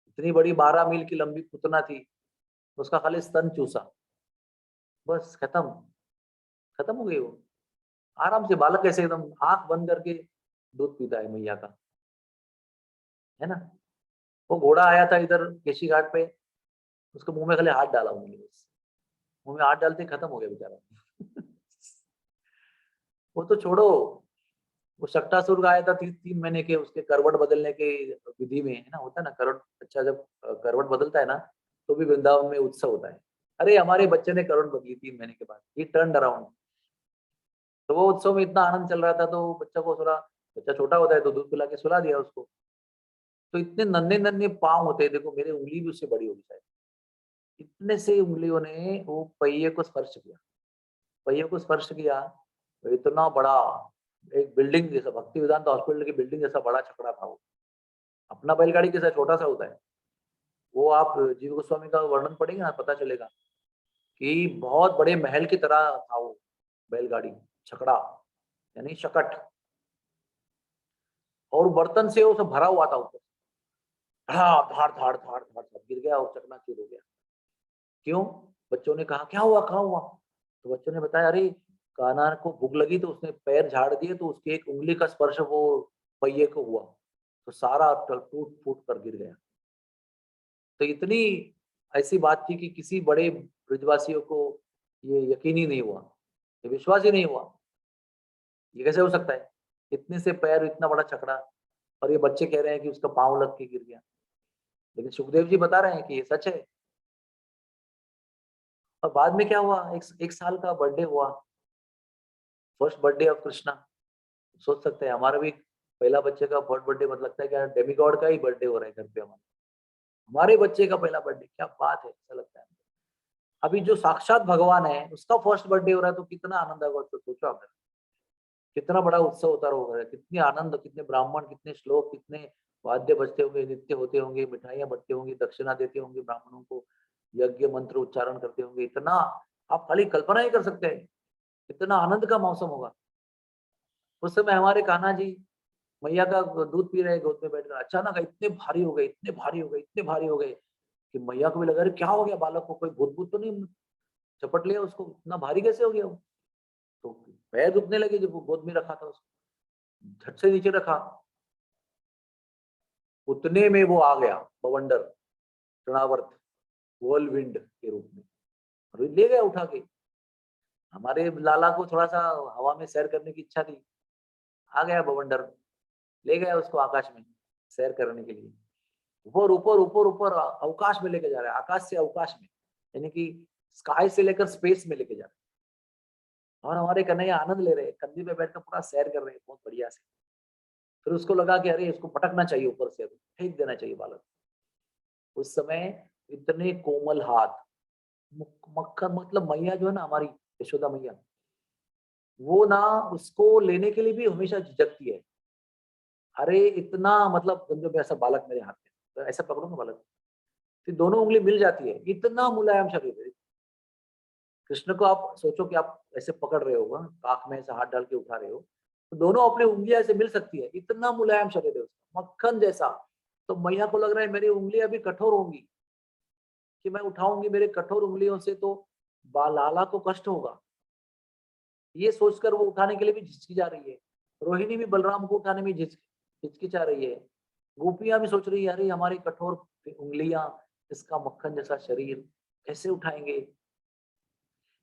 इतनी बड़ी 12 मील की लंबी पुतना थी, उसका खाली स्तन चूसा, बस खत्म, खत्म हो गई वो। आराम से बालक ऐसे एकदम आंख बंद करके दूध पीता है मैया का, है ना। वो घोड़ा आया था इधर केशी घाट पे, उसके मुंह में खाली हाथ डाला उन्होंने, बस मुंह में हाथ डालते ही खत्म हो गया बेचारा। वो तो छोड़ो, वो शक्टासुर का आया था 3 महीने के, उसके करवट बदलने के विधि में, है ना, होता है ना करवट, अच्छा जब करवट बदलता है ना, तो भी वृंदावन में उत्सव होता है। अरे हमारे बच्चे ने करवट बदली 3 महीने के बाद, ही टर्न अराउंड। तो वो उत्सव में इतना आनंद चल रहा था, तो बच्चा को थोड़ा, बच्चा छोटा होता है तो दूध पिला के सुला दिया उसको। तो इतने नन्हे नन्हे पाँव होते हैं, देखो मेरी उंगली भी उससे बड़ी होगी शायद, इतने से उंगलियों ने वो पहिए को स्पर्श किया, पहिए को स्पर्श किया, तो इतना बड़ा एक बिल्डिंग जैसा, भक्ति वेदांत हॉस्पिटल की बिल्डिंग जैसा बड़ा छकड़ा था वो। अपना बैलगाड़ी कैसा छोटा सा होता है, वो आप जीव गोस्वामी का वर्णन पढ़ेंगे ना, पता चलेगा कि बहुत बड़े महल की तरह था वो बैलगाड़ी, छकड़ा यानी शकट, और बर्तन से वो सब भरा हुआ था ऊपर, धाड़ धाड़ धाड़ धाड़ धाड़ गिर गया और चकनाचूर हो गया। क्यों? बच्चों ने कहा क्या हुआ, कहाँ हुआ? तो बच्चों ने बताया, अरे कान्हा को भूख लगी तो उसने पैर झाड़ दिए, तो उसके एक उंगली का स्पर्श वो पहिए को हुआ, तो सारा टूट फूट कर गिर गया। तो इतनी ऐसी बात थी कि किसी बड़े ब्रजवासियों को ये यकीन ही नहीं हुआ, ये विश्वास ही नहीं हुआ, ये कैसे हो सकता है, इतने से पैर, इतना बड़ा छकड़ा, और ये बच्चे कह रहे हैं कि उसका पांव लग के गिर गया। लेकिन सुखदेव जी बता रहे हैं कि ये सच है। और बाद में क्या हुआ, एक साल का बर्थडे हुआ, फर्स्ट बर्थडे ऑफ कृष्णा। सोच सकते हैं हमारा भी पहला बच्चे का फर्स्ट बर्थडे, मतलब लगता है कि डेमिगॉड का ही बर्थडे हो रहा है घर पे, हमारे बच्चे का पहला बर्थडे, क्या बात है, ऐसा लगता है। अभी जो साक्षात भगवान है उसका फर्स्ट बर्थडे हो रहा है, तो कितना आनंद होगा, तो सोचो आपने, कितना बड़ा उत्सव होता होगा, कितनी आनंद, कितने ब्राह्मण, कितने श्लोक, कितने वाद्य बजते होंगे, नृत्य होते होंगे, मिठाइयां बटते होंगे, दक्षिणा देते होंगे ब्राह्मणों को, यज्ञ मंत्र उच्चारण करते होंगे, इतना आप खाली कल्पना ही कर सकते हैं, इतना आनंद का मौसम होगा। उस समय हमारे कान्हा जी मैया का दूध पी रहे गोद में बैठकर, अचानक इतने भारी हो गए, इतने भारी हो गए, इतने भारी हो गए कि मैया को भी लगा, अरे क्या हो गया, बालक को कोई भूत भूत तो नहीं चपट लिया उसको, इतना भारी कैसे हो गया वो। तो पैर दुखने लगे जब वो गोद में रखा था उसको, झट से नीचे रखा, उतने में वो आ गया बवंडर, तृणावर्त, व्हर्लविंड के रूप में, और ले गया उठा के। हमारे लाला को थोड़ा सा हवा में सैर करने की इच्छा थी, आ गया बवंडर, ले गया उसको आकाश में सैर करने के लिए, ऊपर ऊपर ऊपर ऊपर अवकाश में लेके जा रहा है, आकाश से अवकाश में, यानी कि स्काई से लेकर स्पेस में लेके जा रहा है। और हमारे कन्हैया आनंद ले रहे हैं, कंधे पे बैठकर पूरा सैर कर रहे हैं बहुत बढ़िया से। फिर उसको लगा कि अरे इसको पटकना चाहिए ऊपर से, फेंक देना चाहिए बालक। उस समय इतने कोमल हाथ, मक्खन मतलब मैया जो है ना हमारी यशोदा मैया, वो ना उसको लेने के लिए भी हमेशा झिझकती है। अरे इतना मतलब समझो ऐसा बालक मेरे हाथ में, तो ऐसा पकड़ूंगा बालक, फिर दोनों उंगली मिल जाती है, इतना मुलायम शरीर है। कृष्ण को आप सोचो कि आप ऐसे पकड़ रहे हो, काख में ऐसे हाथ डाल के उठा रहे हो, तो दोनों अपनी उंगलियां ऐसे मिल सकती है, इतना मुलायम शरीर है उसका, मक्खन जैसा। तो मैया को लग रहा है मेरी उंगलियां अभी कठोर होंगी, कि मैं उठाऊंगी मेरे कठोर उंगलियों से तो लाला को कष्ट होगा, ये सोचकर वो उठाने के लिए भी झिझकी जा रही है। रोहिणी भी बलराम को उठाने में हिचकिचा रही है। गोपियां भी सोच रही है अरे हमारी कठोर उंगलियां, इसका मक्खन जैसा शरीर कैसे उठाएंगे।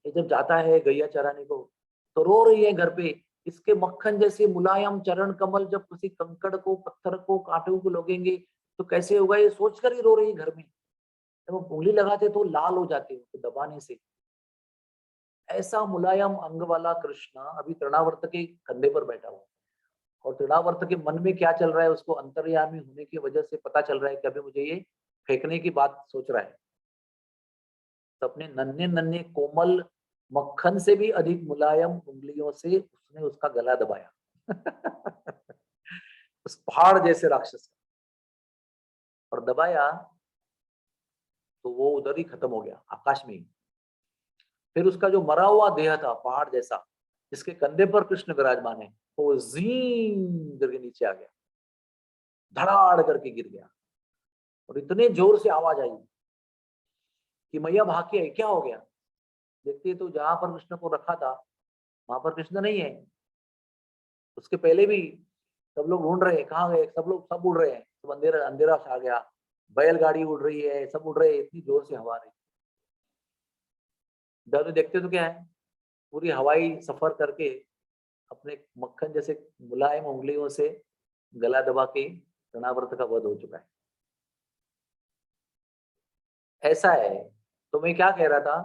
ये जब जाता है गैया चराने को तो रो रही है घर पे, इसके मक्खन जैसे मुलायम चरण कमल जब किसी कंकड़ को, पत्थर को, कांटों को लगेंगे तो कैसे होगा, ये सोचकर ही रो रही है घर में। जब वो उंगली लगाते तो लाल हो जाते हैं दबाने से। ऐसा मुलायम अंग वाला कृष्ण अभी तृणावर्त के कंधे पर बैठा हुआ, और तृणावर्त के मन में क्या चल रहा है उसको अंतर्यामी होने की वजह से पता चल रहा है कि अभी मुझे ये फेंकने की बात सोच रहा है। तो अपने नन्हे नन्हे कोमल मक्खन से भी अधिक मुलायम उंगलियों से उसने उसका गला दबाया उस पहाड़ जैसे राक्षस का, और दबाया तो वो उधर ही खत्म हो गया आकाश में ही। फिर उसका जो मरा हुआ देह था पहाड़ जैसा, जिसके कंधे पर कृष्ण विराजमान है, वो जीं करके नीचे आ गया, धड़ाड़ करके गिर गया, और इतने जोर से आवाज आई कि मैया भाग के आई, क्या हो गया। देखती है तो जहां पर कृष्ण को रखा था वहां पर कृष्ण नहीं है। उसके पहले भी सब लोग ढूंढ रहे हैं कहाँ गए, सब लोग सब उड़ रहे हैं, सब अंधेरा अंधेरा छा गया, बैलगाड़ी उड़ रही है, सब उड़ रहे हैं, इतनी जोर से हवा रही। जब देखते तो क्या है, पूरी हवाई सफर करके अपने मक्खन जैसे मुलायम उंगलियों से गला दबा के तृणावर्त का वध हो चुका है। ऐसा है। तो मैं क्या कह रहा था,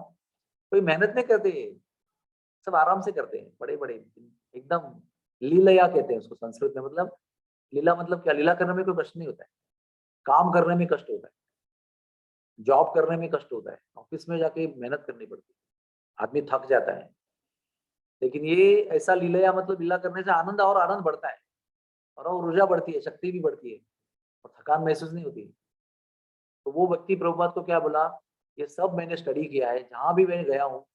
कोई मेहनत नहीं करते, सब आराम से करते हैं, बड़े बड़े एकदम लीलया कहते हैं उसको संस्कृत में। मतलब लीला मतलब क्या, लीला करने में कोई कष्ट नहीं होता है, काम करने में कष्ट होता है, जॉब करने में कष्ट होता है, ऑफिस में जाके मेहनत करनी पड़ती है, आदमी थक जाता है। लेकिन ये ऐसा लीलया मतलब लीला करने से आनंद और आनंद बढ़ता है, और ऊर्जा बढ़ती है, शक्ति भी बढ़ती है, और थकान महसूस नहीं होती। तो वो व्यक्ति प्रभुपाद को क्या बोला, ये सब मैंने स्टडी किया है, जहां भी मैं गया हूँ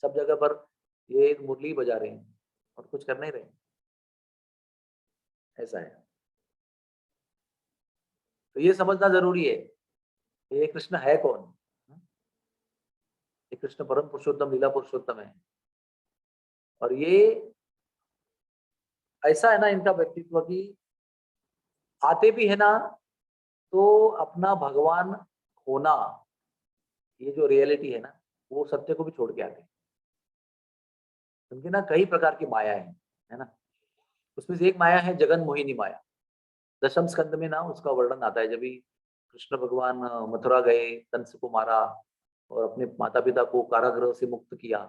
सब जगह पर ये मुरली बजा रहे हैं और कुछ कर नहीं रहे, ऐसा है। तो ये समझना जरूरी है ये कृष्ण है कौन। ये कृष्ण परम पुरुषोत्तम लीला पुरुषोत्तम है, और ये ऐसा है ना इनका व्यक्तित्व की, आते भी है ना तो अपना भगवान होना, ये जो रियलिटी है ना, वो सत्य को भी छोड़ के आते हैं। क्योंकि ना कई प्रकार की माया है ना। उसमें से एक माया है जगन मोहिनी माया। दशम स्कंद में ना उसका वर्णन आता है, जब भी कृष्ण भगवान मथुरा गए, कंस को मारा और अपने माता पिता को कारागृह से मुक्त किया,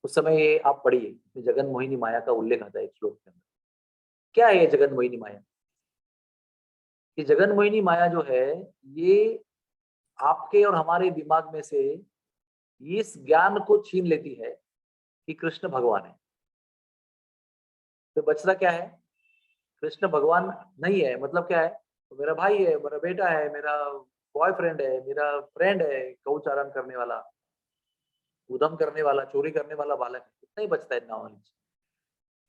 उस समय ये आप पढ़िए, जगन मोहिनी माया का उल्लेख आता है एक श्लोक के अंदर। क्या है ये जगन मोहिनी माया? ये जगन मोहिनी माया जो है, ये आपके और हमारे दिमाग में से इस ज्ञान को छीन लेती है कि कृष्ण भगवान है। तो बचता क्या है, कृष्ण भगवान नहीं है मतलब क्या है, तो मेरा भाई है, मेरा बेटा है, मेरा बॉयफ्रेंड है, मेरा फ्रेंड है, गौ चारण करने वाला, उधम करने वाला, चोरी करने वाला बालक है, इतना ही बचता है नॉलेज।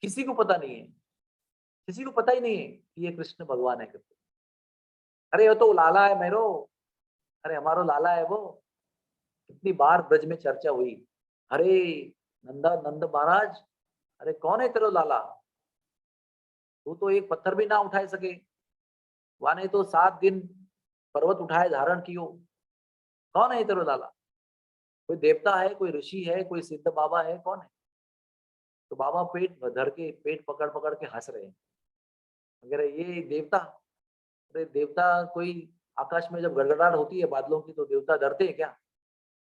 किसी को पता नहीं है, किसी को पता ही नहीं है कि ये कृष्ण भगवान है करके। अरे वो तो लाला है मेरो, अरे हमारो लाला है वो। कितनी बार ब्रज में चर्चा हुई, अरे नंद महाराज, अरे कौन है तेरा लाला, तू तो एक पत्थर भी ना उठाए सके, वाने तो 7 दिन पर्वत उठाए धारण कियो, कौन है तेरा लाला? कोई देवता है, कोई ऋषि है, कोई सिद्ध बाबा है, कौन है? तो बाबा पेट धर के, पेट पकड़ पकड़ के हंस रहे हैं, अगर ये देवता, अरे देवता कोई, आकाश में जब गड़गड़ाहट होती है बादलों की तो देवता डरते हैं क्या?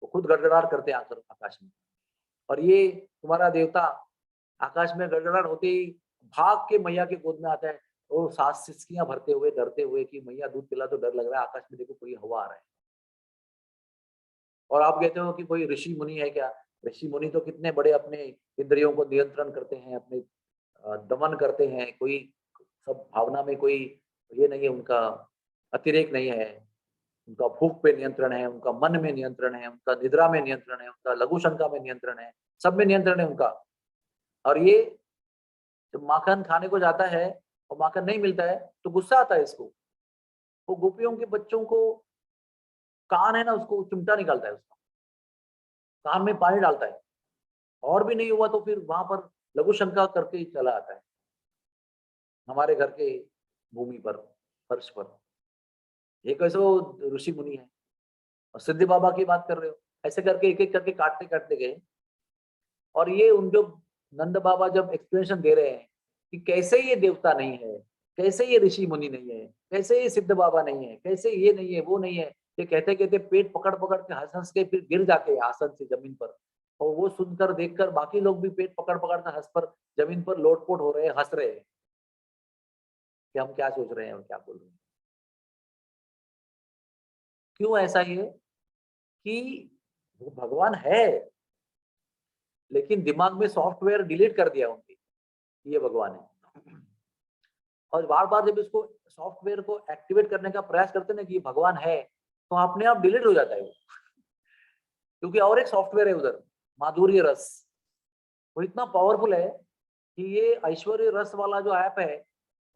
वो खुद गड़गड़ाहट करते हैं आकर आकाश में। और ये तुम्हारा देवता आकाश में गड़गड़ाहट होते ही भाग के मैया के गोद में आता है और सांस सिसकियां भरते हुए डरते हुए कि मैया दूध पिला तो डर लग रहा है, आकाश में देखो कोई हवा आ रहा है। और आप कहते हो कि कोई ऋषि मुनि है क्या? ऋषि मुनि तो कितने बड़े अपने इंद्रियों को नियंत्रण करते हैं, अपने दमन करते हैं, कोई सब भावना में कोई ये नहीं है, उनका अतिरेक नहीं है, उनका भूख पे नियंत्रण है, उनका मन में नियंत्रण है, उनका निद्रा में नियंत्रण है, उनका लघु शंका में नियंत्रण है, सब में नियंत्रण है उनका। और ये जब माखन खाने को जाता है और माखन नहीं मिलता है तो गुस्सा आता है इसको। वो गोपियों के बच्चों को कान है ना, उसको चिमटा निकालता है, उसका कान में पानी डालता है, और भी नहीं हुआ तो फिर वहां पर लघु शंका करके ही चला आता है हमारे घर के भूमि पर, फर्श पर। ये कैसे वो ऋषि मुनि है। और सिद्धि बाबा की बात कर रहे हो, ऐसे करके एक एक करके काटते काटते गए। और ये उन जो नंद बाबा जब एक्सप्लेनेशन दे रहे हैं कि कैसे ये देवता नहीं है, कैसे ये ऋषि मुनि नहीं है, कैसे ये सिद्ध बाबा नहीं है, कैसे ये नहीं है वो नहीं है, ये कहते कहते पेट पकड़ पकड़ के हंस हंस के फिर गिर जाते हैं आसन से जमीन पर। और वो सुनकर देखकर बाकी लोग भी पेट पकड़ पकड़ कर हंस पर जमीन पर लोटपोट हो रहे हैं, हंस रहे हैं कि हम क्या सोच रहे हैं और क्या बोल रहे हैं। क्यों ऐसा ही है कि वो भगवान है, लेकिन दिमाग में सॉफ्टवेयर डिलीट कर दिया उनके, ये भगवान है। और बार बार जब इसको सॉफ्टवेयर को एक्टिवेट करने का प्रयास करते हैं ना कि ये भगवान है, तो अपने आप डिलीट हो जाता है वो। क्योंकि और एक सॉफ्टवेयर है उधर, माधुर्य रस, वो इतना पावरफुल है कि ये ऐश्वर्य रस वाला जो ऐप है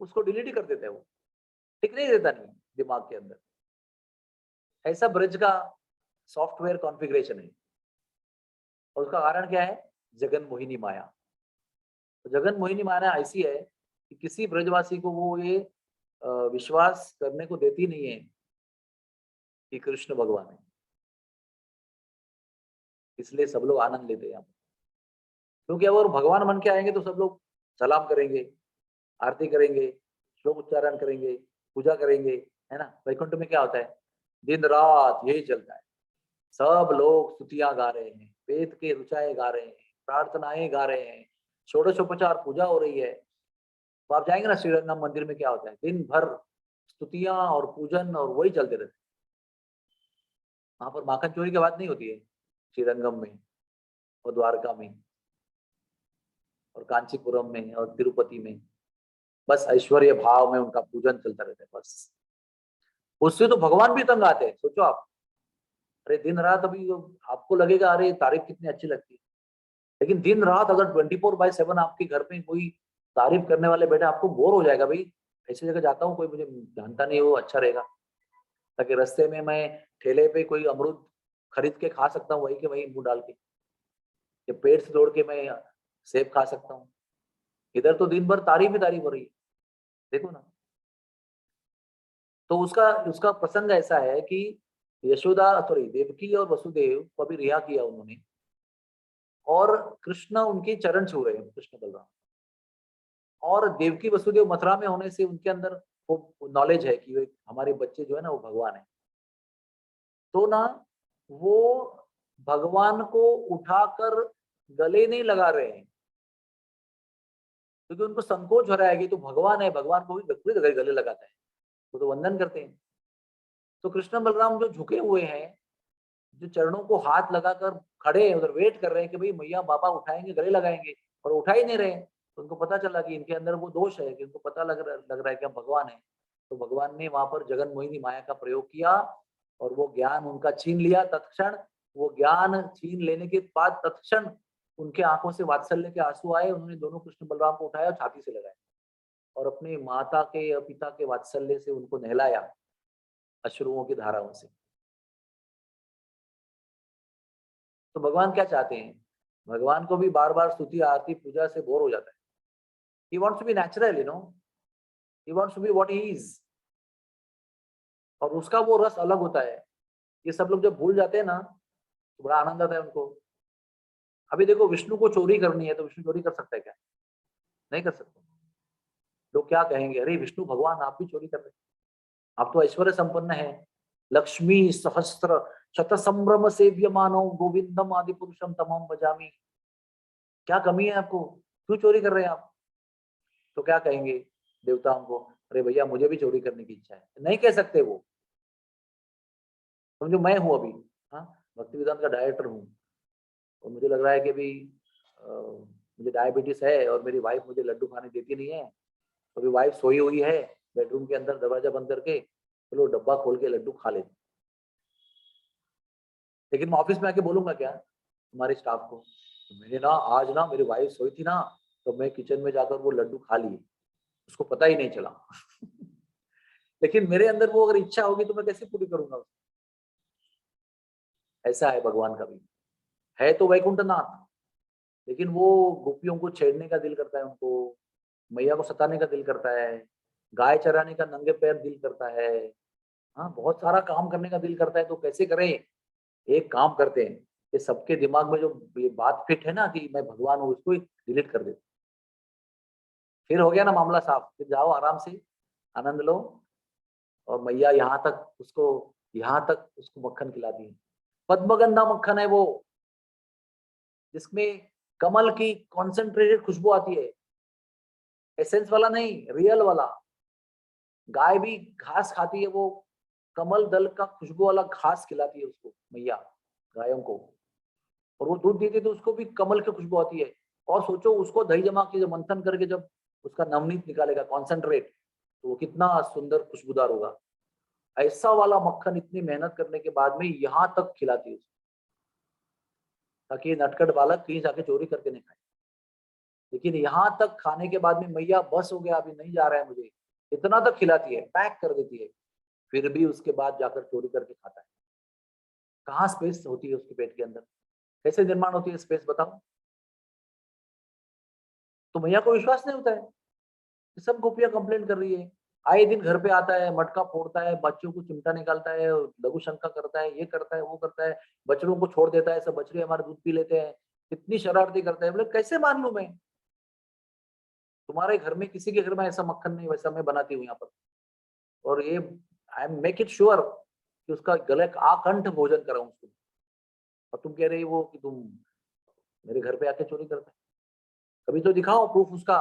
उसको डिलीट ही कर देता है वो, टिकने ही देता नहीं दिमाग के अंदर। ऐसा ब्रज का सॉफ्टवेयर कॉन्फ़िगरेशन है। और उसका कारण क्या है? जगन मोहिनी माया। तो जगन मोहिनी माया ऐसी है कि किसी ब्रजवासी को वो ये विश्वास करने को देती नहीं है कि कृष्ण भगवान है। इसलिए सब लोग आनंद लेते हैं, क्योंकि अगर भगवान बन के आएंगे तो सब लोग सलाम करेंगे, आरती करेंगे, श्लोक उच्चारण करेंगे, पूजा करेंगे, है ना। वैकुंठ में क्या होता है? दिन रात यही चलता है। सब लोग स्तुतियां गा रहे हैं, वेद के ऋचाएं गा रहे हैं, प्रार्थनाएं गा रहे हैं, षोडशोपचार पूजा हो रही है। तो आप जाएंगे ना श्रीरंगम मंदिर में, क्या होता है? दिन भर स्तुतियां और पूजन और वही चलते रहते हैं। वहां पर माखन चोरी की बात नहीं होती है श्रीरंगम में और द्वारका में और कांचीपुरम में और तिरुपति में। बस ऐश्वर्य भाव में उनका पूजन चलता रहता है बस। उससे तो भगवान भी तंग आते हैं, सोचो आप। अरे दिन रात, अभी आपको लगेगा अरे तारीफ कितनी अच्छी लगती है, लेकिन दिन रात अगर 24/7 आपके घर में कोई तारीफ करने वाले बैठे, आपको बोर हो जाएगा। भाई ऐसी जगह जाता हूँ, कोई मुझे जानता नहीं है, वो अच्छा रहेगा, ताकि रास्ते में मैं ठेले पे कोई अमरूद खरीद के खा सकता हूँ, वही के वही मुंह डाल के, या पेड़ से तोड़ के मैं सेब खा सकता हूँ। इधर तो दिन भर तारीफ ही तारीफ हो रही है, देखो ना। तो उसका उसका प्रसंग ऐसा है कि यशोदा, सॉरी, देवकी और वसुदेव को अभी रिहा किया उन्होंने, और कृष्ण उनके चरण छू रहे हैं, कृष्ण बलराम। और देवकी वसुदेव मथुरा में होने से उनके अंदर वो नॉलेज है कि वे हमारे बच्चे जो है ना वो भगवान है। तो ना वो भगवान को उठाकर गले नहीं लगा रहे हैं, क्योंकि उनको संकोच हो रहा है कि तो भगवान है, भगवान को भी गले लगाता है, वो तो वंदन करते हैं। तो कृष्ण बलराम जो झुके हुए हैं, जो चरणों को हाथ लगाकर खड़े हैं, उधर वेट कर रहे हैं कि भाई मैया बाबा उठाएंगे, गले लगाएंगे, और उठा ही नहीं रहे। तो उनको पता चला कि इनके अंदर वो दोष है, कि उनको पता लग रहा है कि हम भगवान है। तो भगवान ने वहां पर जगन मोहिनी माया का प्रयोग किया और वो ज्ञान उनका छीन लिया तत्क्षण। वो ज्ञान छीन लेने के बाद तत्क्षण उनके आंखों से वात्सल्य के आंसू आए। उन्होंने दोनों कृष्ण बलराम को उठाया और छाती से लगाया और अपने माता के या पिता के वात्सल्य से उनको नहलाया अश्रुओं की धाराओं से। तो भगवान क्या चाहते हैं? भगवान को भी बार बार स्तुति आरती पूजा से बोर हो जाता है। He wants to be natural, he wants to be what he is. और उसका वो रस अलग होता है। ये सब लोग जब भूल जाते हैं ना तो बड़ा आनंद आता है उनको। अभी देखो, विष्णु को चोरी करनी है तो विष्णु चोरी कर सकता है क्या? नहीं कर सकता। लोग क्या कहेंगे? अरे विष्णु भगवान, आप भी चोरी कर रहे हैं, आप तो ऐश्वर्य संपन्न है। लक्ष्मी सहस्त्र शत संभ्रम सेव्यमानो गोविंदम आदि पुरुषम तमम भजामि। क्या कमी है आपको, क्यों चोरी कर रहे हैं आप? तो क्या कहेंगे देवताओं को, अरे भैया मुझे भी चोरी करने की इच्छा है। नहीं कह सकते वो, समझो मैं हूं अभी, हाँ, भक्ति वेदांत का डायरेक्टर हूँ, और मुझे लग रहा है कि अभी मुझे डायबिटीज है और मेरी वाइफ मुझे लड्डू खाने देती नहीं है, तो अभी वाइफ सोई हुई है बेडरूम के अंदर दरवाजा बंद करके, चलो डब्बा खोल के लड्डू खा लेते। लेकिन मैं ऑफिस में आके बोलूंगा क्या हमारे स्टाफ को, तो मैंने ना आज ना मेरी वाइफ सोई थी ना, तो मैं किचन में जाकर वो लड्डू खा लिए, उसको पता ही नहीं चला। लेकिन मेरे अंदर वो अगर इच्छा होगी तो मैं कैसे पूरी करूंगा उसको? ऐसा है भगवान का भी, है तो वैकुंठनाथ, लेकिन वो गोपियों को छेड़ने का दिल करता है उनको, मैया को सताने का दिल करता है, गाय चराने का नंगे पैर दिल करता है, हाँ बहुत सारा काम करने का दिल करता है। तो कैसे करें? एक काम करते हैं, ये सबके दिमाग में जो ये बात फिट है ना कि मैं भगवान हूँ, उसको डिलीट कर देते, फिर हो गया ना मामला साफ, फिर जाओ आराम से आनंद लो, और मैया यहाँ तक उसको मक्खन खिलाती है। पद्मगंधा मक्खन है वो, जिसमें कमल की कॉन्सेंट्रेटेड खुशबू आती है, एसेंस वाला नहीं, रियल वाला। गाय भी घास खाती है, वो कमल दल का खुशबू वाला घास खिलाती है उसको मैया, गायों को, और वो दूध देती है तो उसको भी कमल की खुशबू आती है। और सोचो उसको दही जमा के जब मंथन करके जब उसका नवनीत निकालेगा कॉन्सेंट्रेट, तो वो कितना सुंदर खुशबूदार होगा। ऐसा वाला मक्खन इतनी मेहनत करने के बाद में यहाँ तक खिलाती है उसको, ताकि ये नटखट बालक कहीं जाके चोरी करके नहीं खाए। लेकिन यहाँ तक खाने के बाद में मैया बस हो गया, अभी नहीं जा रहा है मुझे, इतना तक खिलाती है, पैक कर देती है, फिर भी उसके बाद जाकर चोरी करके खाता है। कहाँ स्पेस होती है उसके पेट के अंदर? कैसे निर्माण होती है स्पेस, बताओ? तो मैया को विश्वास नहीं होता है। सब गोपियां कंप्लेंट कर रही है, आए दिन घर पे आता है, मटका फोड़ता है, बच्चों को चिमटा निकालता है, लघु शंका करता है, ये करता है वो करता है, बछड़ों को छोड़ देता है, सब बछड़े हमारे दूध पी लेते हैं, कितनी शरारती करता है। बोले कैसे मान लू मैं? तुम्हारे घर में किसी के घर में ऐसा मक्खन नहीं वैसा मैं बनाती हूँ यहाँ पर, और ये I am make it sure कि उसका गले का आकंठ भोजन कराऊं उसको, और तुम कह रही हो कि तुम मेरे घर पे आके चोरी करते हैं, कभी तो दिखाओ प्रूफ उसका।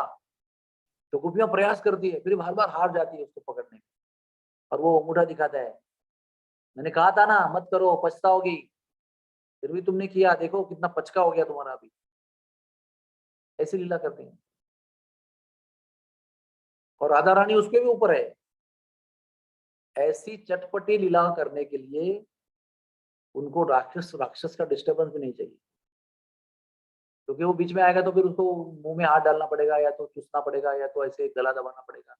तो गोपियां प्रयास करती है, फिर बार बार हार जाती है उसको पकड़ने में, और वो अंगूठा दिखाता है, मैंने कहा था ना मत करो पछताओगी, फिर भी तुमने किया, देखो कितना पचका हो गया तुम्हारा अभी। ऐसी लीला करते हैं, और राधा रानी उसके भी ऊपर है। ऐसी चटपटी लीला करने के लिए उनको राक्षस राक्षस का डिस्टर्बेंस भी नहीं चाहिए, क्योंकि वो बीच में आएगा तो फिर उसको मुंह में हाथ डालना पड़ेगा, या तो चूसना पड़ेगा, या तो ऐसे गला दबाना पड़ेगा,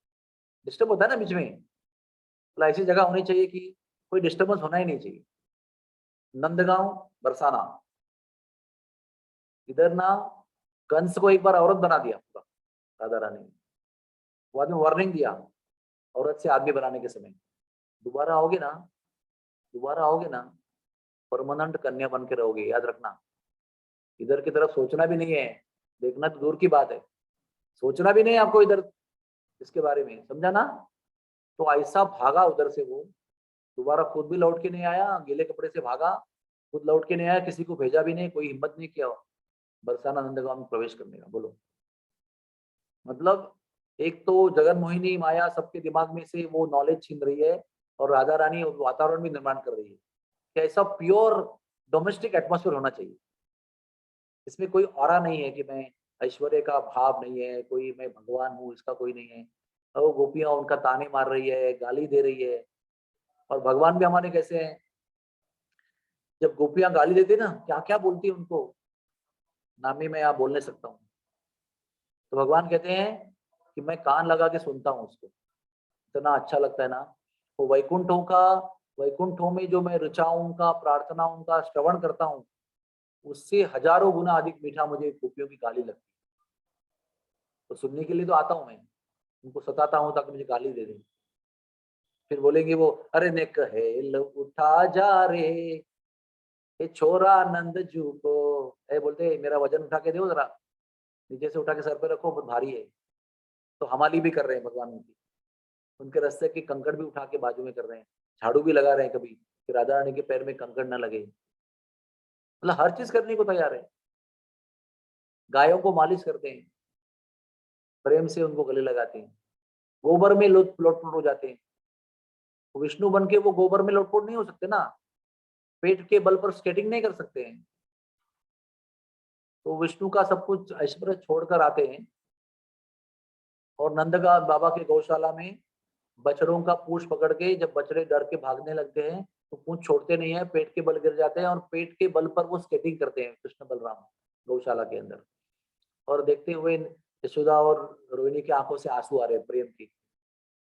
डिस्टर्ब होता है ना बीच में। तो ऐसी जगह होनी चाहिए कि कोई डिस्टर्बेंस होना ही नहीं चाहिए। नंदगांव, बरसाना, इधर ना कंस को एक बार औरत बना दिया पूरा राधा रानी ने, बाद में वार्निंग दिया औरत से आदमी बनाने के समय, दोबारा आओगे ना, दोबारा आओगे ना, परमानेंट कन्या बन के रहोगे, याद रखना। इधर की तरफ सोचना भी नहीं है, देखना तो दूर की बात है, सोचना भी नहीं है आपको इधर इसके बारे में, समझा ना? तो ऐसा भागा उधर से वो, दोबारा खुद भी लौट के नहीं आया, गीले कपड़े से भागा, खुद लौट के नहीं आया, किसी को भेजा भी नहीं, कोई हिम्मत नहीं किया बरसाना नंदगांव में प्रवेश करने का। बोलो, मतलब एक तो जगन मोहिनी माया सबके दिमाग में से वो नॉलेज छीन रही है, और राधा रानी वातावरण भी निर्माण कर रही है कि ऐसा प्योर डोमेस्टिक एटमोसफेयर होना चाहिए, इसमें कोई ऑरा नहीं है कि मैं, ऐश्वर्य का भाव नहीं है, कोई मैं भगवान हूँ इसका कोई नहीं है। और वो गोपियां उनका ताने मार रही है, गाली दे रही है, और भगवान भी हमारे कैसे हैं, जब गोपियां गाली देती है ना, क्या क्या बोलती है उनको, नामी मैं यहाँ बोल नहीं सकता हूँ। तो भगवान कहते हैं कि मैं कान लगा के सुनता हूँ उसको, इतना अच्छा लगता है ना। वो वैकुंठों का, वैकुंठों में जो मैं ऋचाओं का, प्रार्थनाओं का श्रवण करता हूँ, उससे हजारों गुना अधिक मीठा मुझे गोपियों की गाली लगती है। तो सुनने के लिए तो आता हूँ मैं, उनको सताता हूँ ताकि मुझे गाली दे दें। फिर बोलेंगे वो, अरे ने कहे उठा जा रे, ये छोरा नंद जू को, ए बोलते मेरा वजन उठा के दो जरा, नीचे से उठा के सर पे रखो, बहुत भारी है। तो हमाली भी कर रहे हैं भगवान उनकी, उनके रास्ते के कंकड़ भी उठा के बाजू में कर रहे हैं, झाड़ू भी लगा रहे हैं कभी कि राधा रानी के पैर में कंकड़ ना लगे, मतलब हर चीज करने को तैयार है। गायों को मालिश करते हैं, प्रेम से उनको गले लगाते हैं, गोबर में लोटपोट हो जाते हैं। तो विष्णु बन के वो गोबर में लोटपोट नहीं हो सकते ना, पेट के बल पर स्केटिंग नहीं कर सकते हैं। तो विष्णु का सब कुछ ऐश्वर्य छोड़कर आते हैं और नंद का बाबा के गौशाला में बछड़ों का पूंछ पकड़ के, जब बछड़े डर के भागने लगते हैं तो पूंछ छोड़ते नहीं है, पेट के बल गिर जाते हैं और पेट के बल पर वो स्केटिंग करते हैं कृष्ण बलराम गौशाला के अंदर। और देखते हुए यशोदा और रोहिणी की आंखों से आंसू आ रहे हैं प्रेम की।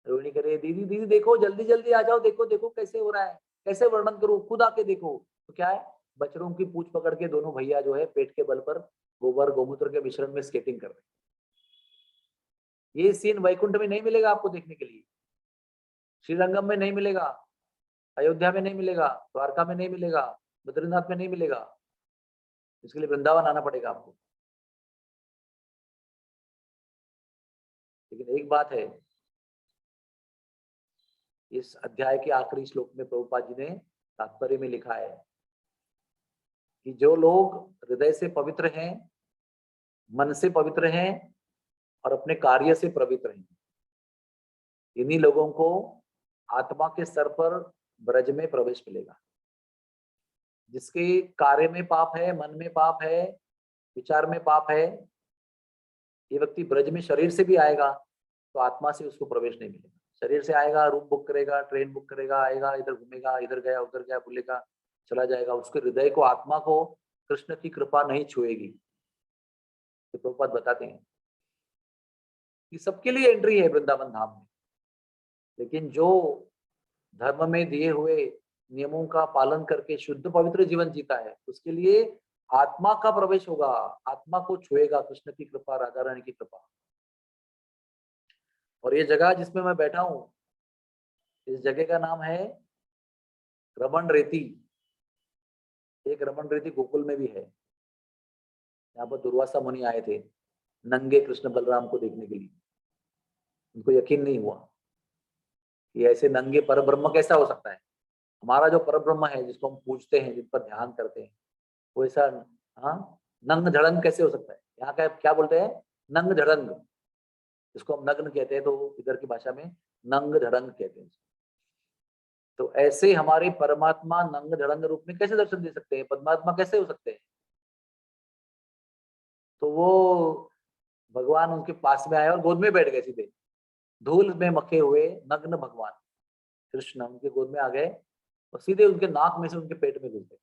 रोहिणी कह रही है, दीदी दीदी देखो, जल्दी जल्दी आ जाओ, देखो देखो कैसे हो रहा है, कैसे वर्णन करूं, खुद आके देखो। तो क्या है, बछड़ों की पूंछ पकड़ के दोनों भैया जो है पेट के बल पर गोबर गोमूत्र के मिश्रण में स्केटिंग कर रहे हैं। ये सीन वैकुंठ में नहीं मिलेगा आपको देखने के लिए, श्रीरंगम में नहीं मिलेगा, अयोध्या में नहीं मिलेगा, द्वारका में नहीं मिलेगा, बद्रीनाथ में नहीं मिलेगा। इसके लिए वृंदावन आना पड़ेगा आपको। लेकिन एक बात है, इस अध्याय के आखिरी श्लोक में प्रभुपाद जी ने तात्पर्य में लिखा है कि जो लोग हृदय से पवित्र हैं, मन से पवित्र हैं और अपने कार्य से पवित्र हैं, इन्हीं लोगों को आत्मा के स्तर पर ब्रज में प्रवेश मिलेगा। जिसके कार्य में पाप है, मन में पाप है, विचार में पाप है, ये व्यक्ति ब्रज में शरीर से भी आएगा तो आत्मा से उसको प्रवेश नहीं मिलेगा। शरीर से आएगा, रूम बुक करेगा, ट्रेन बुक करेगा, आएगा, इधर घूमेगा, इधर गया उधर गया बोलेगा, चला जाएगा, उसके हृदय को, आत्मा को कृष्ण की कृपा नहीं छुएगी। तो प्रभुपाद बताते हैं कि सबके लिए एंट्री है वृंदावन धाम में, लेकिन जो धर्म में दिए हुए नियमों का पालन करके शुद्ध पवित्र जीवन जीता है, उसके लिए आत्मा का प्रवेश होगा, आत्मा को छुएगा कृष्ण की कृपा, राधा रानी की कृपा। और ये जगह जिसमें मैं बैठा हूं, इस जगह का नाम है रमन रेती। एक रमन रेती गोकुल में भी है। यहाँ पर दुर्वासा मुनि आए थे नंगे कृष्ण बलराम को देखने के लिए। उनको यकीन नहीं हुआ कि ऐसे नंगे पर ब्रह्म कैसा हो सकता है। हमारा जो पर ब्रह्म है, जिसको हम पूजते हैं, जिस पर ध्यान करते हैं, वो ऐसा हाँ नंग झड़ंग कैसे हो सकता है। यहाँ का क्या बोलते हैं, नंग झड़ंग, जिसको हम नग्न कहते हैं, तो इधर की भाषा में नंग झड़ंग कहते हैं। तो ऐसे हमारे परमात्मा नंग झड़ंग रूप में कैसे दर्शन दे सकते हैं, परमात्मा कैसे हो सकते हैं। तो वो भगवान उनके पास में आए और गोद में बैठ गए सीधे, धूल में मखे हुए नग्न भगवान कृष्ण उनके गोद में आ गए और सीधे उनके नाक में से उनके पेट में घुस गए।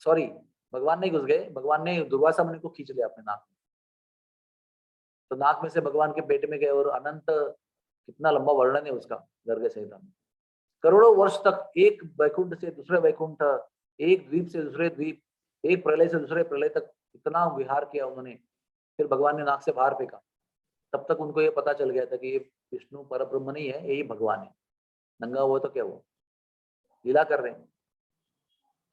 सॉरी, भगवान नहीं घुस गए, भगवान ने दुर्वासा मुनि को खींच लिया अपने नाक में। तो नाक में से भगवान के पेट में गए और अनंत, कितना लंबा वर्णन है उसका गर्ग संहिता में। करोड़ों वर्ष तक एक वैकुंठ से दूसरे वैकुंठ, एक द्वीप से दूसरे द्वीप, एक प्रलय से दूसरे प्रलय तक इतना विहार किया उन्होंने। फिर भगवान ने नाक से बाहर फेंका। तब तक उनको ये पता चल गया था कि ये विष्णु पर ब्रह्म नहीं है, यही भगवान है। नंगा हुआ तो क्या हुआ, लीला कर रहे हैं।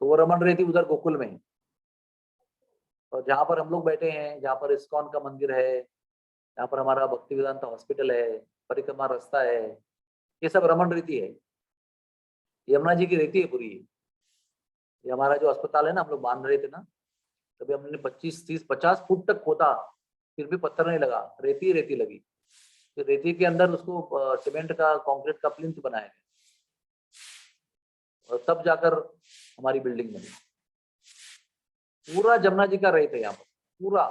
तो वो रमन रही थी उधर गोकुल में। और जहां पर हम लोग बैठे हैं, जहां पर इस्कॉन का मंदिर है, यहाँ पर हमारा भक्ति वेदांत हॉस्पिटल है, परिक्रमा रास्ता है, ये सब रमन रीति है। यमुना जी की रीति है पूरी। ये हमारा जो अस्पताल है ना, हम लोग बांध रहे थे ना, तभी हमने 25 30 50 फुट तक खोदा, फिर भी पत्थर नहीं लगा, रेती रेती लगी। फिर रेती के अंदर उसको सीमेंट का, कंक्रीट का प्लिंथ बनाया गया और तब जाकर हमारी बिल्डिंग बनी। पूरा जमुना जी का रेत है यहाँ पर पूरा।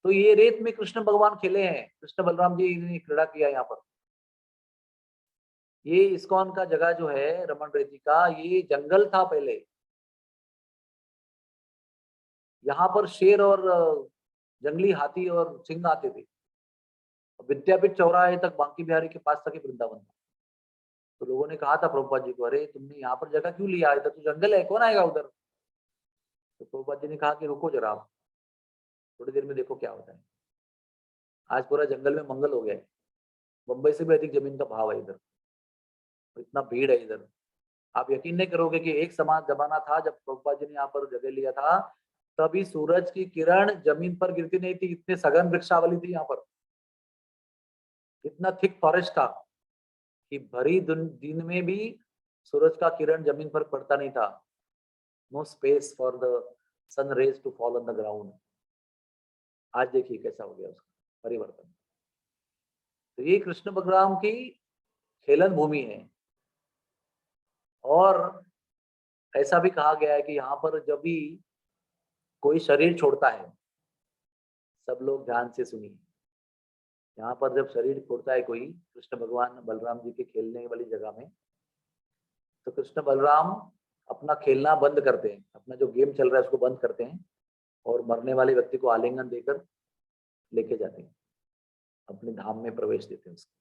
तो ये रेत में कृष्ण भगवान खेले हैं, कृष्ण बलराम जी ने क्रीड़ा किया यहाँ पर। ये इस्कॉन का जगह जो है रमन रेती का, ये जंगल था पहले। यहाँ पर शेर और जंगली हाथी और सिंह आते थे। विद्यापीठ चौराहे तक, बांकी बिहारी के पास तक ही वृंदावन था। तो लोगों ने कहा था प्रभुपाद जी को, अरे तुमने यहाँ पर जगह क्यों लिया, इधर तो जंगल है, कौन आएगा उधर। तो प्रभुपाद जी ने कहा कि रुको जरा, आप थोड़ी देर में देखो क्या होता है। आज पूरा जंगल में मंगल हो गया है। मुंबई से भी अधिक जमीन का भाव है इधर, तो इतना भीड़ है इधर। आप यकीन नहीं करोगे कि एक समान जमाना था जब प्रभुपाद जी ने यहाँ पर जगह लिया था, तभी सूरज की किरण जमीन पर गिरती नहीं थी, इतने सघन वृक्षावली थी यहाँ पर, इतना थिक फॉरेस्ट था कि भरी दिन में भी सूरज का किरण जमीन पर पड़ता नहीं था। No space for the sun rays to fall on the ground. आज देखिए कैसा हो गया उसका परिवर्तन। तो ये कृष्ण बलराम की खेलन भूमि है। और ऐसा भी कहा गया है कि यहाँ पर जब भी कोई शरीर छोड़ता है, सब लोग ध्यान से सुनिए, यहाँ पर जब शरीर छोड़ता है कोई कृष्ण भगवान बलराम जी के खेलने वाली जगह में, तो कृष्ण बलराम अपना खेलना बंद करते हैं, अपना जो गेम चल रहा है उसको बंद करते हैं और मरने वाले व्यक्ति को आलिंगन देकर लेके जाते हैं, अपने धाम में प्रवेश देते हैं उसको।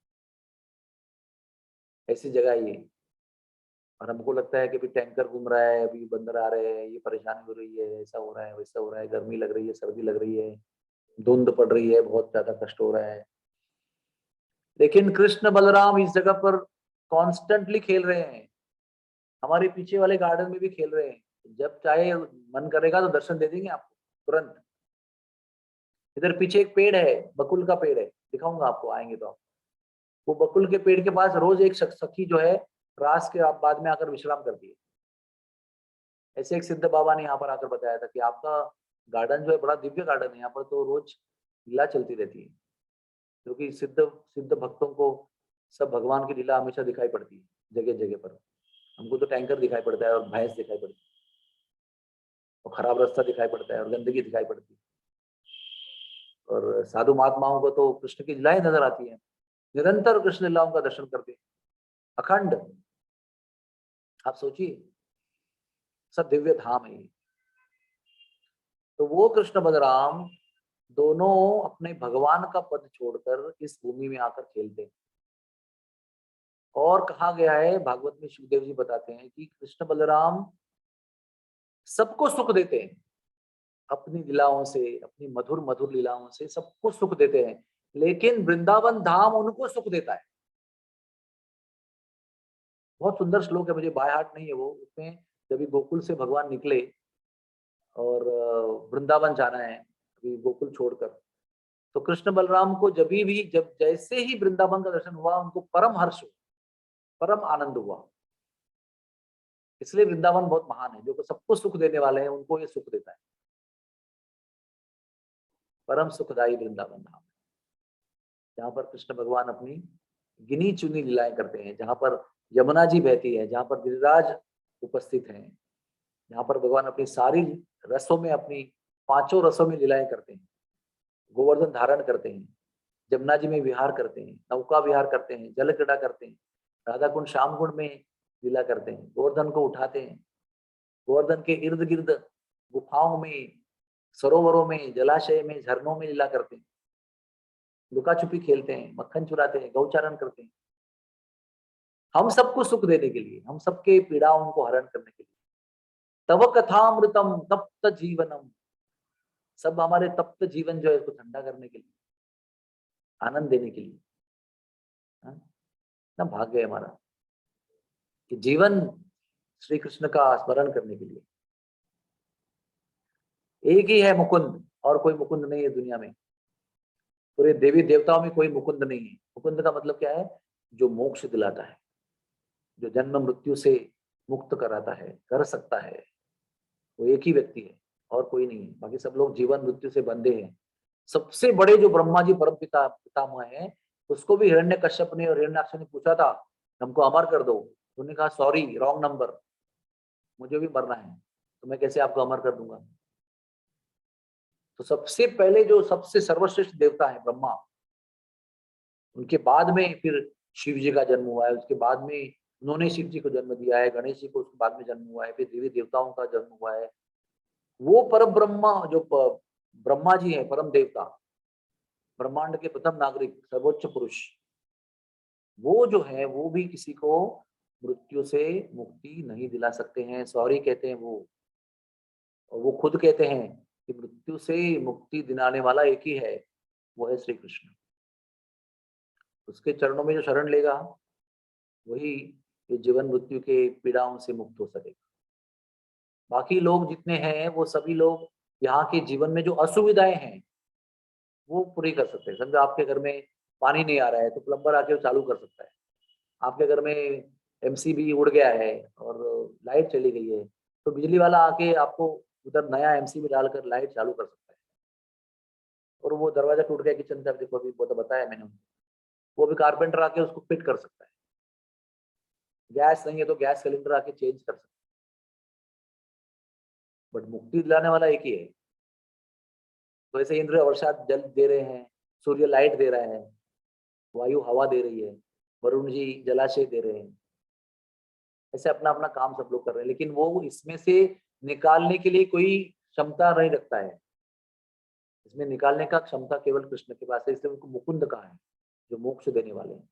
ऐसी जगह ये। और हमको लगता है कि अभी टैंकर घूम रहा है, अभी बंदर आ रहे हैं, ये परेशानी हो रही है, ऐसा हो रहा है, वैसा हो रहा है, गर्मी लग रही है, सर्दी लग रही है, धुंध पड़ रही है, बहुत ज्यादा कष्ट हो रहा है। लेकिन कृष्ण बलराम इस जगह पर कॉन्स्टेंटली खेल रहे हैं, हमारे पीछे वाले गार्डन में भी खेल रहे हैं। जब चाहे मन करेगा तो दर्शन दे देंगे आपको तुरंत। इधर पीछे एक पेड़ है, बकुल का पेड़ है, दिखाऊंगा आपको, आएंगे तो आप। वो बकुल के पेड़ के पास रोज एक सखी जो है रास के बाद में आकर विश्राम करती है। ऐसे एक सिद्ध बाबा ने यहाँ पर आकर बताया था कि आपका गार्डन जो है बड़ा दिव्य गार्डन है, यहाँ पर तो रोज लीला चलती रहती है, क्योंकि सिद्ध सिद्ध भक्तों को सब भगवान की लीला हमेशा दिखाई पड़ती है जगह जगह पर। हमको तो टैंकर दिखाई पड़ता है और भैंस दिखाई पड़ती है और खराब रास्ता दिखाई पड़ता है और गंदगी दिखाई पड़ती है, और साधु महात्माओं को तो कृष्ण की लीलाएं नजर आती है, निरंतर कृष्ण लीलाओं का दर्शन करते हैं अखंड। आप सोचिए, सब दिव्य धाम है। तो वो कृष्ण बलराम दोनों अपने भगवान का पद छोड़कर इस भूमि में आकर खेलते हैं। और कहा गया है, भागवत में सुखदेव जी बताते हैं कि कृष्ण बलराम सबको सुख देते हैं अपनी लीलाओं से, अपनी मधुर मधुर लीलाओं से सबको सुख देते हैं, लेकिन वृंदावन धाम उनको सुख देता है। बहुत सुंदर श्लोक है, मुझे बाय हार्ट नहीं है वो, उसमें जब गोकुल से भगवान निकले और वृंदावन जाना है अभी गोकुल छोड़कर, तो कृष्ण बलराम को जब जैसे ही वृंदावन का दर्शन हुआ उनको परम हर्ष हुआ, परम आनंद हुआ। इसलिए वृंदावन बहुत महान है, जो सबको सुख देने वाले हैं उनको ये सुख देता है। परम सुखदायी वृंदावन धाम, जहाँ पर कृष्ण भगवान अपनी गिनी चुनी लीलाएं करते हैं, जहाँ पर यमुना जी बहती है, जहाँ पर गिरिराज उपस्थित हैं, जहाँ पर भगवान अपनी सारी रसों में, अपनी पांचों रसों में लीलाएं करते हैं, गोवर्धन धारण करते हैं, जमुना जी में विहार करते हैं, नौका विहार करते हैं, जल क्रीड़ा करते हैं, राधा कुंड श्याम कुंड में लीला करते हैं, गोवर्धन को उठाते हैं, गोवर्धन के इर्द गिर्द गुफाओं में, सरोवरों में, जलाशय में, झरनों में लीला करते हैं, लुका छुपी खेलते हैं, मक्खन चुराते हैं, गौचारण करते हैं, हम सबको सुख देने के लिए, हम सबके पीड़ाओं को हरण करने के लिए। तव कथामृतम तप्त जीवनम, सब हमारे तप्त जीवन जो है उसको ठंडा करने के लिए, आनंद देने के लिए। ना भाग्य है हमारा कि जीवन श्री कृष्ण का स्मरण करने के लिए। एक ही है मुकुंद, और कोई मुकुंद नहीं है दुनिया में, पूरे देवी देवताओं में कोई मुकुंद नहीं है। मुकुंद का मतलब क्या है? जो मोक्ष दिलाता है, जो जन्म मृत्यु से मुक्त कराता है, कर सकता है, वो एक ही व्यक्ति है और कोई नहीं है। बाकी सब लोग जीवन मृत्यु से बंधे हैं। सबसे बड़े जो ब्रह्मा जी परम पितामह हैं, उसको भी हिरण्यकश्यप ने और हिरण्याक्ष ने पूछा था हमको अमर कर दो, उन्होंने कहा सॉरी रॉन्ग नंबर, मुझे भी मरना है, तो मैं कैसे आपको अमर कर दूंगा। तो सबसे पहले जो सबसे सर्वश्रेष्ठ देवता है ब्रह्मा, उनके बाद में फिर शिव जी का जन्म हुआ है, उसके बाद में उन्होंने शिव जी को जन्म दिया है, गणेश जी को उसके बाद में जन्म हुआ है, फिर देवी देवताओं का जन्म हुआ है। वो परम ब्रह्मा जो ब्रह्मा जी है, परम देवता, ब्रह्मांड के प्रथम नागरिक, सर्वोच्च पुरुष, वो जो है वो भी किसी को मृत्यु से मुक्ति नहीं दिला सकते हैं, सॉरी कहते हैं वो। और वो खुद कहते हैं कि मृत्यु से मुक्ति दिलाने वाला एक ही है, वो है श्री कृष्ण। उसके चरणों में जो शरण लेगा वही ये जीवन मृत्यु के पीड़ाओं से मुक्त हो सकेगा। बाकी लोग जितने हैं वो सभी लोग यहाँ के जीवन में जो असुविधाएं हैं वो पूरी कर सकते हैं। समझो आपके घर में पानी नहीं आ रहा है तो प्लम्बर आके चालू कर सकता है। आपके घर में एमसीबी उड़ गया है और लाइट चली गई है तो बिजली वाला आके आपको उधर नया एमसीबी डालकर लाइट चालू कर सकता है। और वो दरवाजा टूट गया किचन का, देखो अभी वो तो बताया मैंने उनको, वो भी कारपेंटर आके उसको फिट कर सकता है। गैस नहीं है तो गैस सिलेंडर आके चेंज कर सकता है। बट मुक्ति दिलाने वाला एक ही है। तो ऐसे इंद्र वर्षा जल दे रहे हैं, सूर्य लाइट दे रहा है, वायु हवा दे रही है, वरुण जी जलाशय दे रहे हैं। ऐसे अपना अपना काम सब लोग कर रहे हैं, लेकिन वो इसमें से निकालने के लिए कोई क्षमता नहीं रखता है। इसमें निकालने का क्षमता केवल कृष्ण के पास है, इसलिए उनको मुकुंद कहा है, जो मोक्ष देने वाले हैं।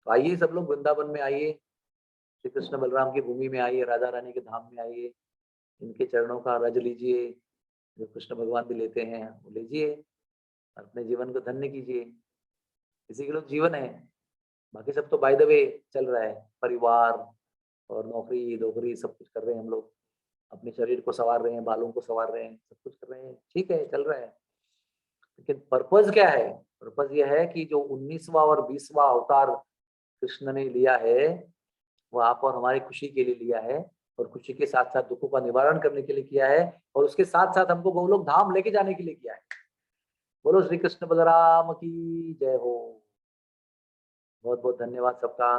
तो आइए सब लोग वृंदावन में आइए, श्री कृष्ण बलराम की भूमि में आइए, राधा रानी के धाम में आइए, इनके चरणों का रज लीजिए, जो कृष्ण भगवान भी लेते हैं वो लीजिए, अपने जीवन को धन्य कीजिए। इसी के लोग जीवन है, बाकी सब तो बाय द वे चल रहा है, परिवार और नौकरी नौकरी सब कुछ कर रहे हैं हम लोग, अपने शरीर को संवार रहे हैं, बालों को संवार रहे हैं, सब कुछ कर रहे हैं, ठीक है चल रहा है। लेकिन पर्पज क्या है? पर्पज यह है कि जो 19वां और 20वां अवतार कृष्ण ने लिया है, वो आप और हमारी खुशी के लिए लिया है, और खुशी के साथ साथ दुखों का निवारण करने के लिए किया है, और उसके साथ साथ हमको गोलोक धाम लेके जाने के लिए किया है। बोलो श्री कृष्ण बलराम की जय हो। बहुत बहुत धन्यवाद सबका।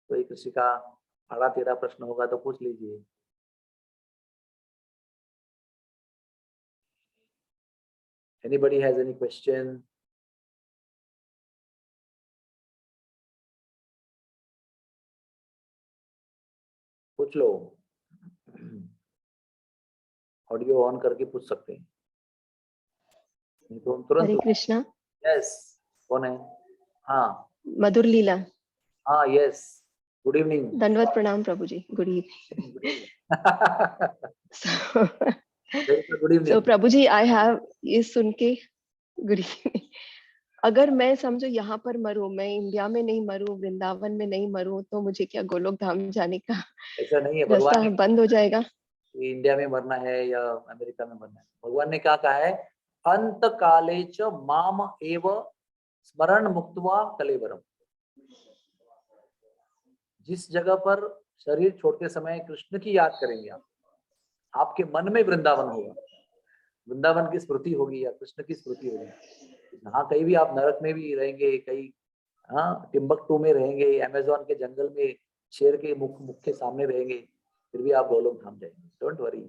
कोई किसी का आड़ा तेरा प्रश्न होगा तो पूछ लीजिए। Anybody has any question? पूछ लो, ऑडियो ऑन करके पूछ सकते हैं, नहीं तो हम हरे तुरंत। कृष्णा। यस, कौन है? हाँ मधुर लीला। हाँ यस, गुड इवनिंग। दंडवत प्रणाम प्रभु जी, good evening. Good so evening. प्रभु जी, आई हैव ये सुन के गुड इवनिंग। अगर मैं समझो यहाँ पर मरूं, मैं इंडिया में नहीं मरूं, वृंदावन में नहीं मरूं, तो मुझे क्या गोलोक धाम जाने का ऐसा नहीं है, रास्ता भगवान ने बंद हो जाएगा? इंडिया में मरना है या अमेरिका में मरना है, भगवान ने क्या कहा है? अंत काले च माम एव स्मरण मुक्त्वा कलेवरम। जिस जगह पर शरीर छोड़ते समय कृष्ण की याद करेंगे आप, आपके मन में वृंदावन होगा, वृंदावन की स्मृति होगी या कृष्ण की स्मृति होगी। हाँ, कहीं भी आप नरक में भी रहेंगे, कहीं हाँ टिम्बकटू में रहेंगे, अमेज़न के जंगल में शेर के मुख के सामने रहेंगे, फिर भी आप गोलोक धाम जाएंगे। Don't worry.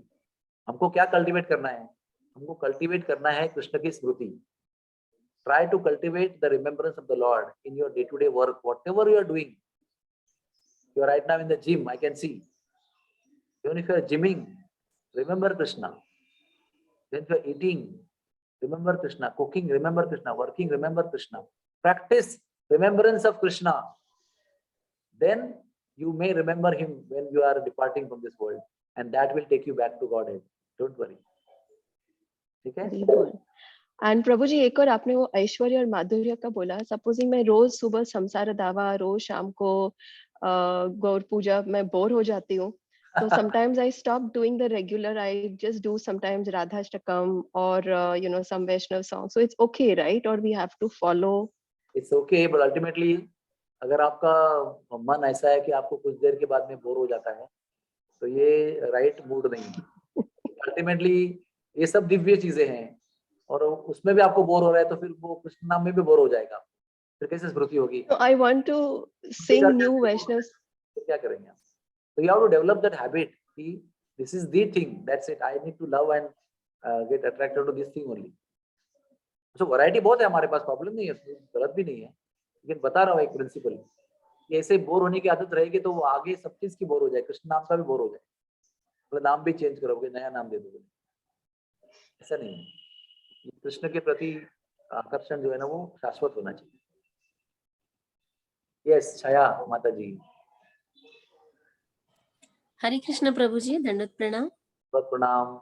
हमको क्या कल्टीवेट करना है? हमको कल्टीवेट करना है कृष्ण की स्मृति। Try to cultivate the remembrance of the lord in your day to day work, whatever you are doing. You are right now in the gym, I can see. Even if you are gymming, remember Krishna. When you are eating, remember Krishna. Cooking, remember Krishna. Working, remember Krishna. Practice remembrance of Krishna. Then you may remember him when you are departing from this world, and that will take you back to Godhead. Don't worry. ठीक है? And प्रभु जी, एक और आपने वो ऐश्वर्य और माधुर्य का बोला। सपोजिंग मैं रोज सुबह संसार दावा, रोज शाम को गौर पूजा, मैं बोर हो जाती हूँ, तो sometimes I stop doing the regular, I just do sometimes Radha Ashtakam or some Vaishnav song. So it's okay, right? Or we have to follow? It's okay, but ultimately अगर आपका मन ऐसा है कि आपको कुछ देर के बाद में बोर हो जाता है, तो ये राइट मूड नहीं है। अल्टीमेटली ये सब दिव्य चीजें हैं, और उसमें भी आपको बोर हो रहा है, तो फिर वो कृष्ण नाम में भी बोर हो जाएगा, फिर कैसे स्मृति होगी? So I want to sing new Vaishnavas. तो क्या करेंगे आप? So you have to develop that habit कि this is the thing, that's it, I need to love and get attracted to this thing only. So variety बहुत है हमारे पास, problem नहीं है, गलत भी नहीं है, लेकिन बता रहा हूँ एक प्रिंसिपल, ऐसे बोर होने की आदत रहेगी तो वो आगे सब चीज की बोर हो जाए, कृष्ण नाम का भी बोर हो जाए, तो नाम भी चेंज करोगे, नया नाम दे दोगे। ऐसा नहीं है, कृष्ण के प्रति आकर्षण जो है ना वो शाश्वत होना चाहिए। यस छाया माता जी। हरे कृष्ण प्रभु जी, दंडवत प्रणाम। बहुत प्रणाम।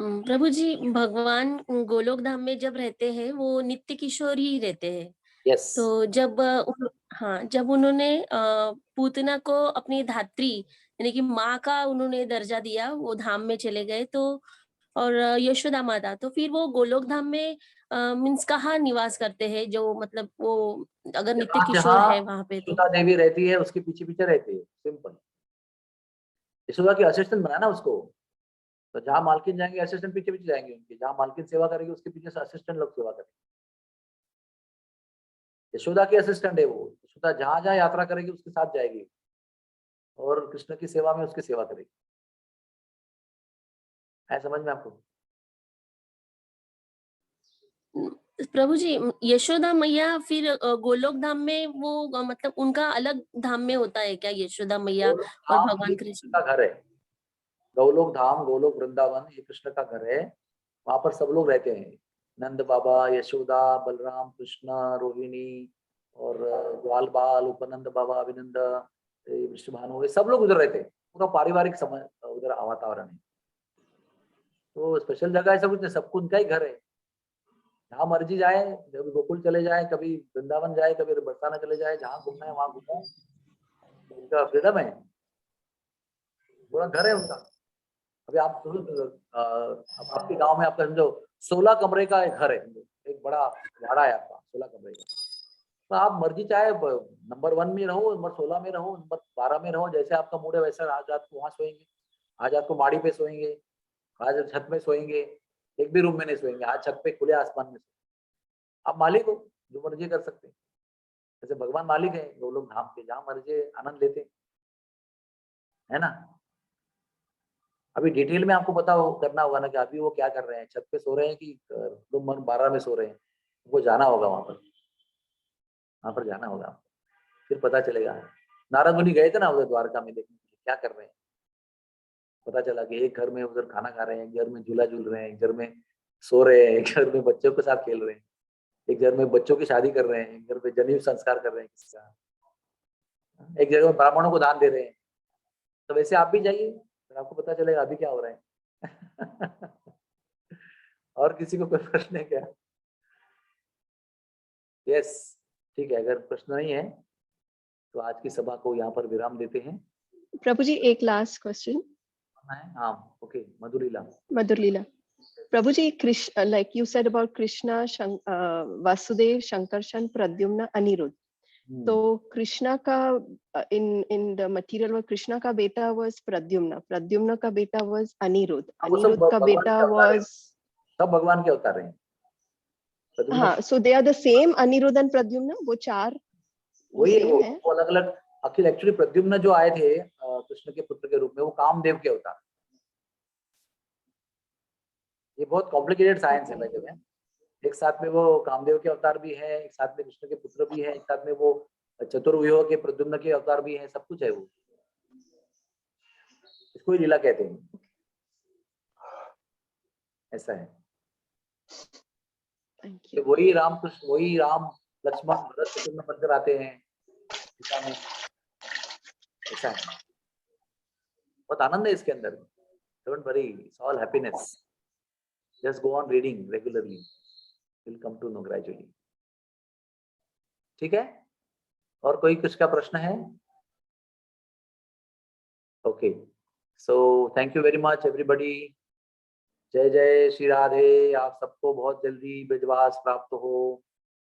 प्रभु जी, भगवान गोलोक धाम में जब रहते हैं वो नित्य किशोर ही रहते हैं। यस। तो जब उन्होंने पूतना को अपनी धात्री यानी कि माँ का उन्होंने दर्जा दिया, वो धाम में चले गए, तो और यशोदा माता, तो फिर वो गोलोक धाम में मीन्स कहाँ निवास करते हैं? जो मतलब वो अगर नित्य किशोर है वहां पे, तो देवी रहती है उसके पीछे पीछे रहती है, सिंपल। यशोदा की असिस्टेंट बनाया ना उसको, तो जहाँ मालकिन जाएंगे असिस्टेंट पीछे पीछे जाएंगे उनके, जहाँ मालकिन सेवा करेगी उसके पीछे से असिस्टेंट लोग सेवा करेंगे। यशोदा की असिस्टेंट है वो, यशोदा जहाँ जहाँ यात्रा करेगी उसके साथ जाएगी और कृष्ण की सेवा में उसकी सेवा करेगी। है समझ में आपको? प्रभु जी, यशोदा मैया फिर गोलोक धाम में वो मतलब उनका अलग धाम में होता है क्या, यशोदा मैया गोलोक और धाम भगवान ये कृष्ण? का घर है। गोलोक धाम, गोलोक वृंदावन ये कृष्ण का घर है। वहां पर सब लोग रहते हैं, नंद बाबा, यशोदा, बलराम, कृष्ण, रोहिणी और ग्वाल बाल, उपनंद बाबा, अभिनंद, विष्णु भानु, ये सब लोग उधर रहते हैं। पूरा पारिवारिक समय उधर वातावरण है। तो स्पेशल जगह ऐसा कुछ नहीं, सबको उनका ही घर है। जहाँ मर्जी जाए, कभी गोकुल चले जाए, कभी वृंदावन जाए, कभी बरसाना चले जाए, जहाँ घूमना है वहां घूमो, उनका फ्रीडम है, पूरा घर है उनका। अभी आप अब आपके गांव में आपका समझो 16 कमरे का एक घर है, एक बड़ा वाड़ा है आपका 16 कमरे का। तो आप मर्जी चाहे नंबर 1 में रहो, नंबर 16 में रहो, नंबर 12 में रहो, जैसे आपका मूड है वैसा आज रात को वहां सोएंगे, आज रात को माड़ी पे सोएंगे, आज छत में सोएंगे, एक भी रूम में नहीं सोएंगे, आज छत पे खुले आसमान में सोएंगे। आप मालिक हो, जो मर्जी कर सकते हैं। जैसे भगवान मालिक है गोलोक धाम के, जहाँ मर्जी आनंद लेते हैं, है ना। अभी डिटेल में आपको पता हो करना होगा ना कि अभी वो क्या कर रहे हैं, छत पे सो रहे हैं कि रूम 12 में सो रहे हैं। वो जाना होगा वहां पर जाना होगा, फिर पता चलेगा। नारद मुनि गए थे ना उधर द्वारका में देखने के लिए क्या कर रहे हैं। पता चला कि एक घर में उधर खाना खा रहे हैं, एक घर में झूला झूल रहे हैं, एक घर में सो रहे हैं, एक घर में बच्चों के साथ खेल रहे हैं, एक घर में बच्चों की शादी कर रहे हैं, एक घर में जनेऊ संस्कार कर रहे हैं किसी का, एक जगह में ब्राह्मणों को दान दे रहे हैं। तो वैसे आप भी जाइए, फिर आपको पता चलेगा अभी क्या हो रहा है। और किसी को कोई प्रश्न है क्या? यस, ठीक है, अगर प्रश्न नहीं है तो आज की सभा को यहाँ पर विराम देते हैं। प्रभु जी एक लास्ट क्वेश्चन है हाँ, ओके, मधुलीला। मधुर लीला। प्रभु जी, Krishna, like you said about Krishna, Vasudev, Shankarshan, Pradyumna, Anirudh. तो कृष्णा का in the material world, Krishna का बेटा was Pradyumna, Pradyumna का बेटा was Anirudh, Anirudh का बेटा was, सब भगवान के अवतार हैं। हाँ, so they are the same, Anirudh and Pradyumna, वो चार वही same है। वो अलग अलग। अखिल एक्चुअली प्रद्युम्न जो आए थे कृष्ण के पुत्र के रूप में, वो कामदेव के अवतार। ये बहुत कॉम्प्लिकेटेड साइंस है भाई। जब एक साथ में वो कामदेव के अवतार भी है, एक साथ में कृष्ण के पुत्र भी है, एक साथ में वो चतुर्व्यूह के प्रद्युम्न के अवतार भी है, सब कुछ है वो। इसको ही लीला कहते हैं, ऐसा है। तो वही राम कृष्ण, वही राम लक्ष्मण भरत शत्रुघ्न बनकर आते हैं सीता में, ऐसा है। बहुत आनंद है इसके अंदर। Don't worry, it's all happiness. Just go on reading regularly, will come to know gradually. ठीक है, और कोई कुछ का प्रश्न है? Okay, so thank you very much everybody. जय जय श्री राधे। आप सबको बहुत जल्दी ब्रजवास प्राप्त हो,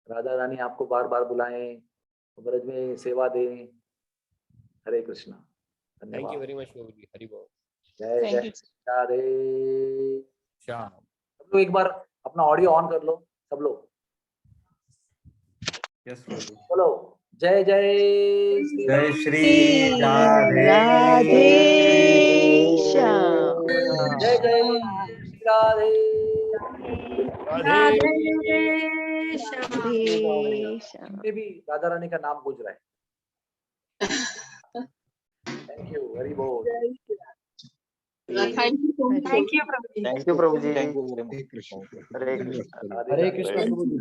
राधा रानी आपको बार बार बुलाएं, ब्रज में सेवा दें। हरे कृष्णा, धन्यवाद। थैंक यू वेरी मच प्रभु जी, हरि बोल। जय जय राधे। श्याम सब लोग एक बार अपना ऑडियो ऑन कर लो, सब लोग। यस प्रभु जी। बोलो जय जय जय श्री राधे श्याम। जय जय श्री राधे। राधे श्याम। इनमें भी राधा रानी का नाम गूंज रहा है। थैंक यू, हरि बोल। Thank you, Prabhu. Thank you, Prabhu ji. Thank you very much. Hare Krishna. Radhe Radhe. Prabhu ji.